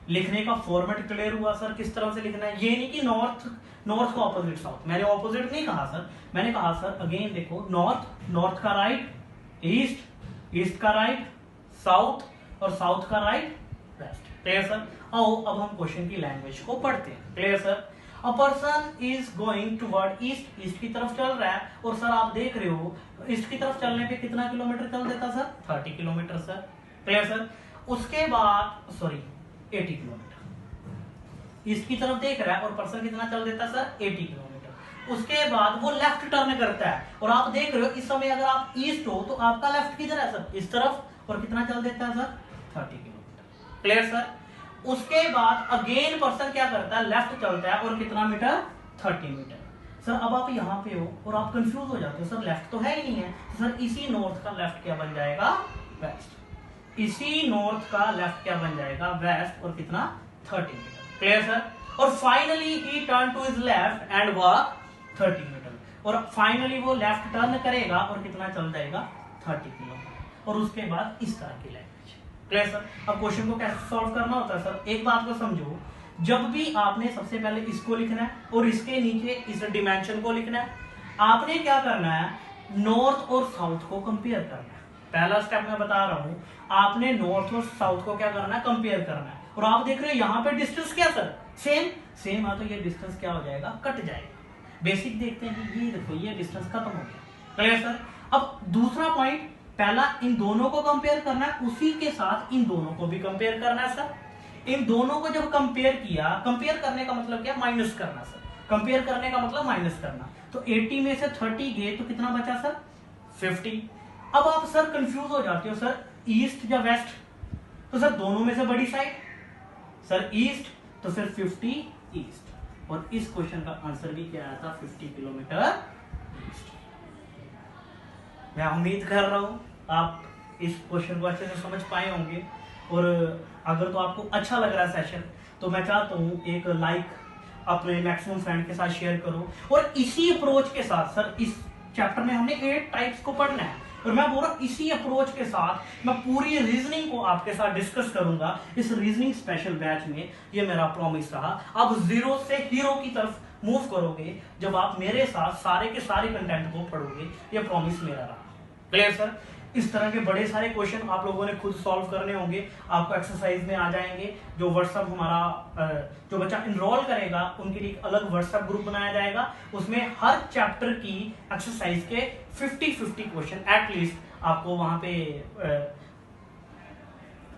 लिखने का फॉर्मेट क्लियर हुआ सर, किस तरह से लिखना है, ये नहीं कि नॉर्थ, नॉर्थ का ऑपोजिट साउथ, मैंने ऑपोजिट नहीं कहा सर, मैंने कहा सर अगेन देखो, नॉर्थ, नॉर्थ का राइट, ईस्ट, ईस्ट का राइट, साउथ, और साउथ का राइट, वेस्ट। Clear sir. आओ अब हम क्वेश्चन की लैंग्वेज को पढ़ते हैं। Clear sir. A person is going toward east, east की तरफ चल रहा है, और सर आप देख रहे हो ईस्ट की तरफ चलने पे कितना किलोमीटर चल देता sir, 30 kilometre sir. Clear sir. उसके बाद सॉरी 80 किलोमीटर, ईस्ट की तरफ देख रहा है और पर्सन कितना चल देता सर, 80 किलोमीटर। उसके बाद वो लेफ्ट टर्न करता है, और आप देख रहे हो इस समय अगर आप ईस्ट हो तो आपका लेफ्ट किधर है सर, इस तरफ, और कितना चल देता है सर, 30 किलोमीटर। Clear sir. उसके बाद अगेन पर्सन क्या करता है, लेफ्ट चलता है, और कितना मीटर, 30 मीटर। सर अब आप यहाँ पे हो और आप कंफ्यूज हो जाते हो, सर लेफ्ट तो है ही नहीं है, तो सर इसी नॉर्थ का लेफ्ट क्या बन जाएगा, वेस्ट। इसी नॉर्थ का लेफ्ट क्या बन जाएगा, वेस्ट, और कितना, 30 मीटर। Clear sir. और finally he turn to his left and walk 30 metre, और फाइनली वो लेफ्ट टर्न करेगा और कितना चल जाएगा, 30 किलोमीटर, और उसके बाद इस तरह की लैंग्वेज। Clear sir. अब क्वेश्चन को कैसे सॉल्व करना होता है सर, एक बात को समझो, जब भी आपने सबसे पहले इसको लिखना है और इसके नीचे इस डिमेंशन को लिखना है, आपने क्या करना है, नॉर्थ और साउथ को कंपेयर करना है। पहला स्टेप मैं बता रहा हूं, आपने नॉर्थ और साउथ को क्या करना है, कंपेयर करना है। और आप देख रहे हो यहाँ पे डिस्टेंस क्या सर, सेम सेम है, तो ये डिस्टेंस क्या हो जाएगा, कट जाएगा। बेसिक देखते हैं, ये देखो ये डिस्टेंस खत्म हो गया। Clear sir. अब दूसरा पॉइंट, पहला इन दोनों को कंपेयर करना है, उसी के साथ इन दोनों को भी कंपेयर करना है सर। इन दोनों को जब कंपेयर किया, कंपेयर करने का मतलब क्या, माइनस करना सर, कंपेयर करने का मतलब माइनस करना। तो 80 में से 30 गए तो कितना बचा सर, 50। अब आप सर कंफ्यूज हो जाते हो, सर ईस्ट या वेस्ट, तो सर दोनों में से बड़ी साइड सर ईस्ट, तो फिर 50 ईस्ट, और इस क्वेश्चन का आंसर भी क्या आया था, 50 किलोमीटर ईस्ट। मैं उम्मीद कर रहा हूं आप इस क्वेश्चन को अच्छे से समझ पाए होंगे, और अगर तो आपको अच्छा लग रहा है सेशन, तो मैं चाहता हूं एक लाइक अपने मैक्सिमम फ्रेंड के साथ शेयर करो। और इसी अप्रोच के साथ सर, इस चैप्टर में हमने 8 टाइप्स को पढ़ना है, और मैं बोल रहा हूं इसी अप्रोच के साथ मैं पूरी रीजनिंग को आपके साथ डिस्कस करूंगा इस रीजनिंग स्पेशल बैच में। ये मेरा प्रॉमिस रहा। आप जीरो से हीरो की तरफ मूव करोगे जब आप मेरे साथ सारे के सारे कंटेंट को पढ़ोगे, ये प्रॉमिस मेरा रहा। Clear sir. इस तरह के बड़े सारे क्वेश्चन आप लोगों ने खुद सॉल्व करने होंगे, आपको एक्सरसाइज में आ जाएंगे। जो व्हाट्सएप हमारा जो बच्चा इनरोल करेगा उनके लिए एक अलग व्हाट्सएप ग्रुप बनाया जाएगा, उसमें हर चैप्टर की एक्सरसाइज के 50-50 क्वेश्चन एटलीस्ट आपको वहां पे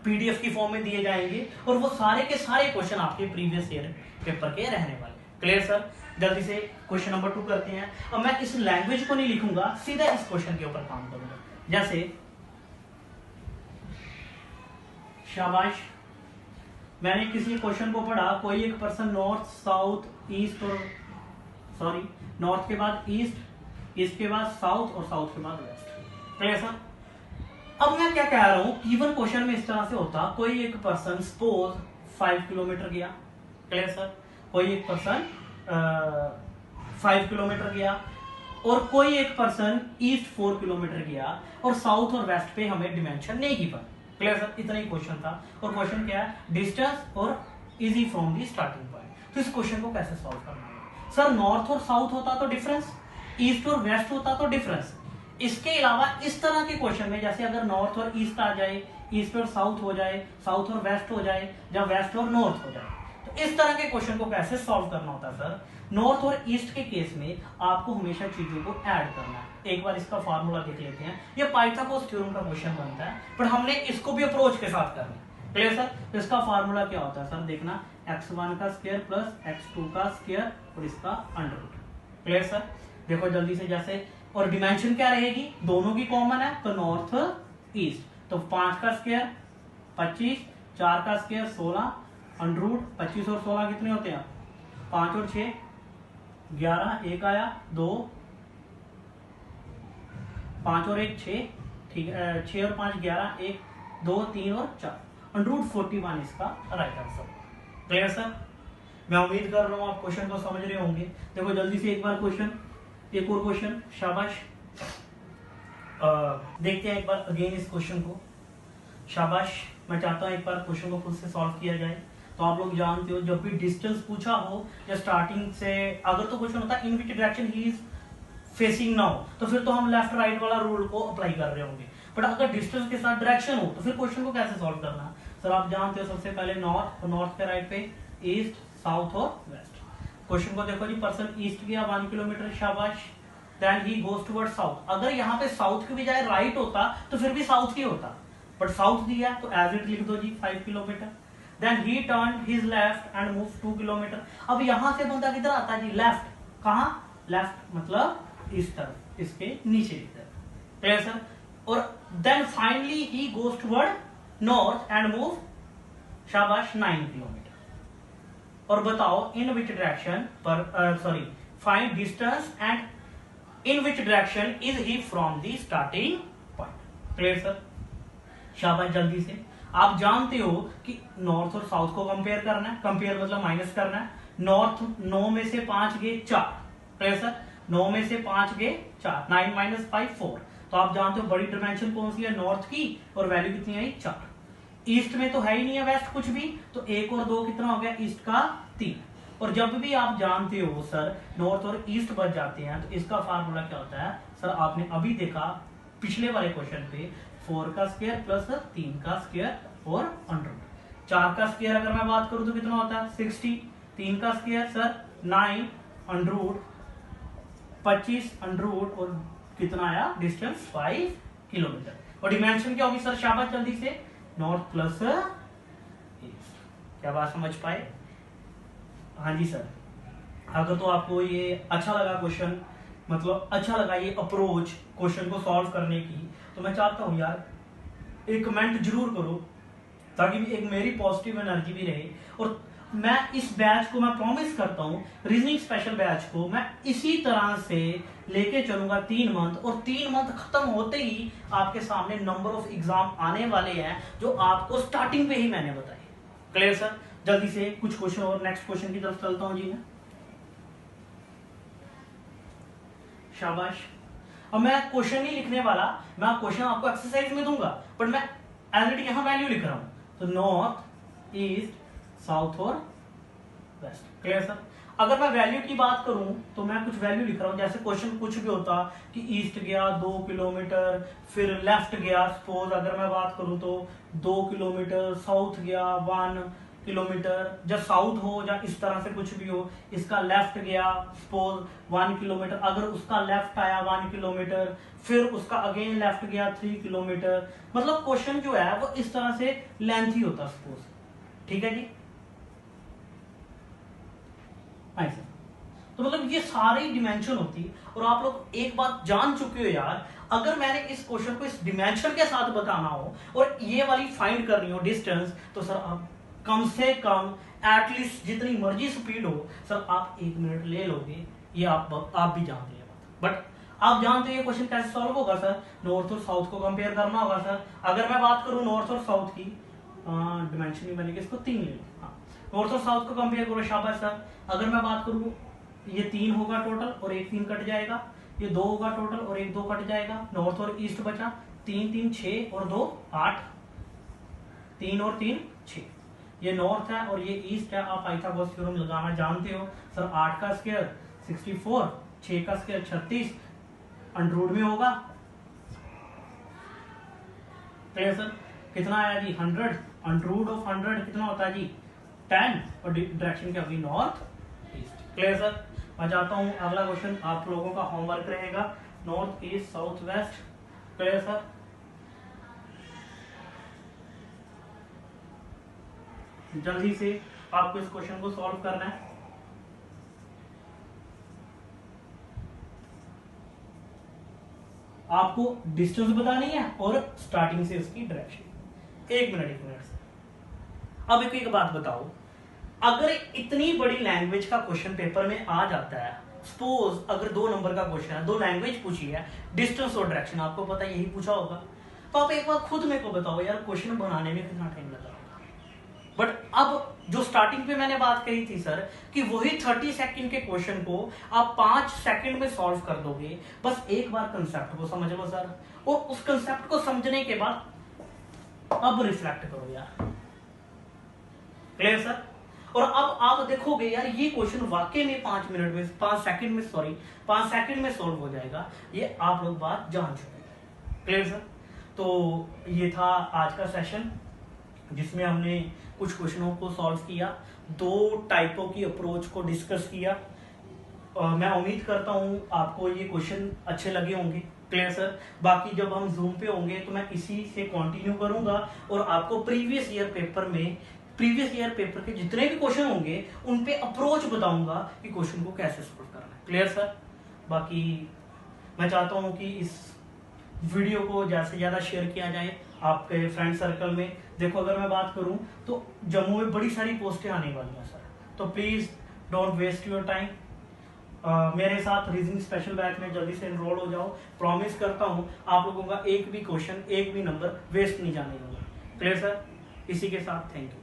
पीडीएफ की फॉर्म में दिए जाएंगे, और वो सारे के सारे क्वेश्चन आपके प्रीवियस ईयर पेपर के रहने वाले। Clear sir. जल्दी से क्वेश्चन नंबर 2 करते हैं। अब मैं इस लैंग्वेज को नहीं लिखूंगा, सीधा इस क्वेश्चन के ऊपर काम करूंगा। जैसे शाबाश, मैंने किसी क्वेश्चन को पढ़ा, कोई एक पर्सन नॉर्थ, साउथ, ईस्ट और सॉरी, नॉर्थ के बाद ईस्ट, ईस्ट के बाद साउथ और साउथ के बाद वेस्ट। Clear sir? अब मैं क्या कह रहा हूं, इवन क्वेश्चन में इस तरह से होता, कोई एक पर्सन सपोज 5 किलोमीटर गया। Clear sir? कोई एक पर्सन 5 किलोमीटर गया और कोई एक पर्सन ईस्ट 4 किलोमीटर गया और साउथ और वेस्ट पे हमें डिमेंशन नहीं गिवन। Clear sir? इतना ही क्वेश्चन था। और क्वेश्चन क्या है, डिस्टेंस और easy from the starting point. तो इस क्वेश्चन को कैसे सॉल्व करना है सर? नॉर्थ और साउथ होता तो डिफरेंस, ईस्ट और वेस्ट होता तो डिफरेंस। इसके अलावा इस तरह के क्वेश्चन में जैसे अगर नॉर्थ और ईस्ट आ जाए, ईस्ट और साउथ हो जाए, साउथ और वेस्ट हो जाए, या वेस्ट और नॉर्थ हो जाए, तो इस तरह के क्वेश्चन को कैसे सॉल्व करना होता है सर? नॉर्थ और ईस्ट के केस में आपको हमेशा चीजों को ऐड करना है। एक बार इसका फार्मूला देख लेते हैं। ये पाइथागोरस थ्योरम का क्वेश्चन बनता है, पर हमने इसको भी अप्रोच के साथ करना है। Clear sir? तो इसका फार्मूला क्या होता है सर? देखना, x1 का स्क्वायर प्लस x2 का स्क्वायर और इसका अंडर रूट। Clear sir? देखो जल्दी से, जैसे, और डिमेंशन क्या रहेगी, दोनों की कॉमन है तो नॉर्थ ईस्ट। तो 5 का स्क्वायर 25, 4 का स्क्वायर 16, अंडर रूट 25 और 16 कितने होते हैं? 5 और 6 11, एक आया 2, 5 और 1 6, ठीक है, 6 और 5 11, 1 2 3 और 4, अंडर रूट 41 इसका राइट आंसर। Clear sir? मैं उम्मीद कर रहा हूं आप क्वेश्चन को समझ रहे होंगे। देखो जल्दी से एक बार क्वेश्चन, एक और क्वेश्चन, शाबाश। देखते हैं एक बार अगेन इस क्वेश्चन को। शाबाश, मैं चाहता हूं एक बार क्वेश्चन को खुद से सॉल्व किया जाए। तो आप लोग जानते हो जब भी डिस्टेंस पूछा हो या स्टार्टिंग से, अगर तो क्वेश्चन होता है in which direction he is facing now, तो फिर तो हम लेफ्ट राइट वाला रूल को अप्लाई कर रहे होंगे। बट अगर डिस्टेंस के साथ डायरेक्शन हो तो फिर क्वेश्चन को कैसे सॉल्व करना? सर आप जानते हो सबसे पहले नॉर्थ, और नॉर्थ के राइट पे ईस्ट, साउथ और वेस्ट। क्वेश्चन को देखो जी, पर्सन ईस्ट गया 1 किलोमीटर, शाबाश। Then he goes toward south. अगर यहाँ पे साउथ की बजाय राइट होता तो फिर भी साउथ ही होता, बट साउथ दिया तो एज इट लिख दो जी 5 kilometre. Then he turn his left and move 2 kilometre. अब यहां से बंदा किधर आता है जी? लेफ्ट। कहां? लेफ्ट मतलब इस तरफ, इसके नीचे की तरफ। Clear sir? और then finally he goes toward north and move, शाबाश, 9 किलोमीटर। और बताओ इन विच डायरेक्शन पर, sorry, find distance and in which direction is he from the starting point. Clear sir? शाबाश, जल्दी से। आप जानते हो कि नॉर्थ और साउथ को कंपेयर करना है, कंपेयर मतलब माइनस करना है। नॉर्थ 9 में से 5 गए 4। Clear sir? 9 में से 5 गए 4, 9 माइनस 5 4। तो आप जानते हो बड़ी डायमेंशन कौन सी है? नॉर्थ की, और वैल्यू कितनी आई? 4। ईस्ट में तो है ही नहीं है वेस्ट कुछ भी, तो 1 और 2 कितना हो गया? ईस्ट का 3। और जब भी आप जानते हो सर नॉर्थ और ईस्ट बच जाते हैं तो इसका फार्मूला क्या होता है? सर आपने अभी देखा पिछले वाले क्वेश्चन पे, 4 का स्क्वायर प्लस 3 का स्क्वायर और अंडर रूट। 4 का स्क्वायर अगर मैं बात करूं तो कितना होता है? 60। 3 का square sir 9, under root 25, under root, और कितना आया? Distance 5 kilometre. और डिमेंशन क्या होगी सर? शाबाश, जल्दी से, नॉर्थ प्लस ईस्ट। क्या बात समझ पाए? हाँ जी सर। अगर तो आपको ये अच्छा लगा क्वेश्चन, मतलब अच्छा लगा ये अप्रोच क्वेश्चन को सॉल्व करने की, तो मैं चाहता हूं यार एक कमेंट जरूर करो, ताकि एक मेरी पॉजिटिव एनर्जी भी रहे। और मैं इस बैच को, मैं प्रॉमिस करता हूं रीजनिंग स्पेशल बैच को मैं इसी तरह से लेके चलूंगा 3 मंथ, और 3 मंथ खत्म होते ही आपके सामने नंबर ऑफ एग्जाम आने वाले हैं जो आपको स्टार्टिंग पे ही मैंने बताए। Clear sir? जल्दी से कुछ क्वेश्चन और नेक्स्ट क्वेश्चन की तरफ चलता हूं जी मैं। शाबाश। अब मैं क्वेश्चन नहीं लिखने वाला, मैं क्वेश्चन आपको एक्सरसाइज में दूंगा, बट मैं ऑलरेडी यहां वैल्यू लिख रहा हूं। तो नॉर्थ, ईस्ट, साउथ और वेस्ट। Clear sir? अगर मैं वैल्यू की बात करूं तो मैं कुछ वैल्यू लिख रहा हूं, जैसे क्वेश्चन कुछ भी होता कि ईस्ट गया 2 किलोमीटर, फिर लेफ्ट गया, सपोज अगर मैं बात करूं तो 2 किलोमीटर, साउथ गया 1 किलोमीटर, जब साउथ हो या इस तरह से कुछ भी हो, इसका लेफ्ट गया सपोज 1 किलोमीटर, अगर उसका लेफ्ट आया 1 किलोमीटर, फिर उसका अगेन लेफ्ट गया 3 किलोमीटर, मतलब क्वेश्चन जो है वो इस तरह से लेंथी होता सपोज। ठीक है जी? ऐसा तो मतलब ये सारी डिमेंशन होती। और आप लोग एक बात जान चुके हो यार, अगर मैंने इस क्वेश्चन को इस डिमेंशन के साथ बताना हो और ये वाली फाइंड करनी हो डिस्टेंस, तो सर आप कम से कम एटलीस्ट जितनी मर्जी स्पीड हो सर आप 1 मिनट ले लोगे ये आप भी जानते हैं, बट आप जानते हैं क्वेश्चन कैसे सॉल्व होगा सर, नॉर्थ और साउथ को कंपेयर करना होगा सर। अगर मैं बात करूं नॉर्थ और साउथ की, डिमेंशन नहीं बनेगी, इसको 3 ले लो, हाँ नॉर्थ और साउथ को कंपेयर करो, शाबाश सर। अगर मैं बात करूं ये 3 होगा टोटल और 1 3 कट जाएगा, ये 2 होगा टोटल और 1 2 कट जाएगा, नॉर्थ और ईस्ट बचा 3 3 6 और 2 8, 3 और 3 6, ये नॉर्थ है और ये ईस्ट है। आप पाइथागोरस थ्योरम लगाना जानते हो सर, 8 का स्क्वायर 64, 6 का स्क्वायर 36, अंडररूट में होगा, क्लियर सर। कितना आया जी 100, अंडररूट ऑफ 100 कितना होता है जी 10, और डायरेक्शन क्या होगी नॉर्थ ईस्ट, क्लियर सर। मैं चाहता हूं अगला क्वेश्चन आप लोगों का होमवर्क रहेगा, north east south west, clear sir. जल्दी से आपको इस क्वेश्चन को सॉल्व करना है। आपको डिस्टेंस बतानी है और स्टार्टिंग से उसकी डायरेक्शन। 1 मिनट से अब एक बात बताओ, अगर इतनी बड़ी लैंग्वेज का क्वेश्चन पेपर में आ जाता है, सपोज अगर 2 नंबर का क्वेश्चन है, 2 लैंग्वेज पूछी है, डिस्टेंस और डायरेक्शन आपको पता यही पूछा होगा, तो आप एक बार खुद मेरे को बताओ यार क्वेश्चन बनाने में कितना टाइम लगा होगा। बट अब जो स्टार्टिंग पे मैंने बात कही थी सर कि वही 30 सेकंड के क्वेश्चन को आप 5 सेकंड में सॉल्व कर दोगे, बस एक बार कंसेप्ट को समझ लो सर, और उस कंसेप्ट को समझने के बाद अब रिफ्लेक्ट करो यार, क्लियर सर। और अब आप देखोगे यार ये क्वेश्चन वाकई में 5 सेकंड में सॉल्व हो जाएगा, ये आप लोग बात जान चुके हैं, क्लियर सर। तो ये था आज का सेशन जिसमें हमने कुछ क्वेश्चनों को सॉल्व किया, 2 टाइपों की अप्रोच को डिस्कस किया। मैं उम्मीद करता हूं आपको ये क्वेश्चन अच्छे लगे होंगे, क्लियर सर। बाकी जब हम जूम पे होंगे तो मैं इसी से कंटिन्यू करूंगा और आपको प्रीवियस ईयर पेपर के जितने भी क्वेश्चन होंगे उन पे अप्रोच बताऊंगा कि क्वेश्चन को कैसे सॉल्व करना है, क्लियर सर। बाकी मैं चाहता हूं कि इस वीडियो को ज्यादा से ज्यादा शेयर किया जाए आपके फ्रेंड सर्कल में। देखो अगर मैं बात करूं तो जम्मू में बड़ी सारी पोस्टें आने वाली हैं सर, तो please don't waste your time. मेरे साथ रीजनिंग स्पेशल बैच में जल्दी से एनरोल हो जाओ। प्रॉमिस करता हूं आप लोगों का एक भी क्वेश्चन, एक भी नंबर वेस्ट नहीं जाने दूंगा, क्लियर सर। इसी के साथ थैंक यू।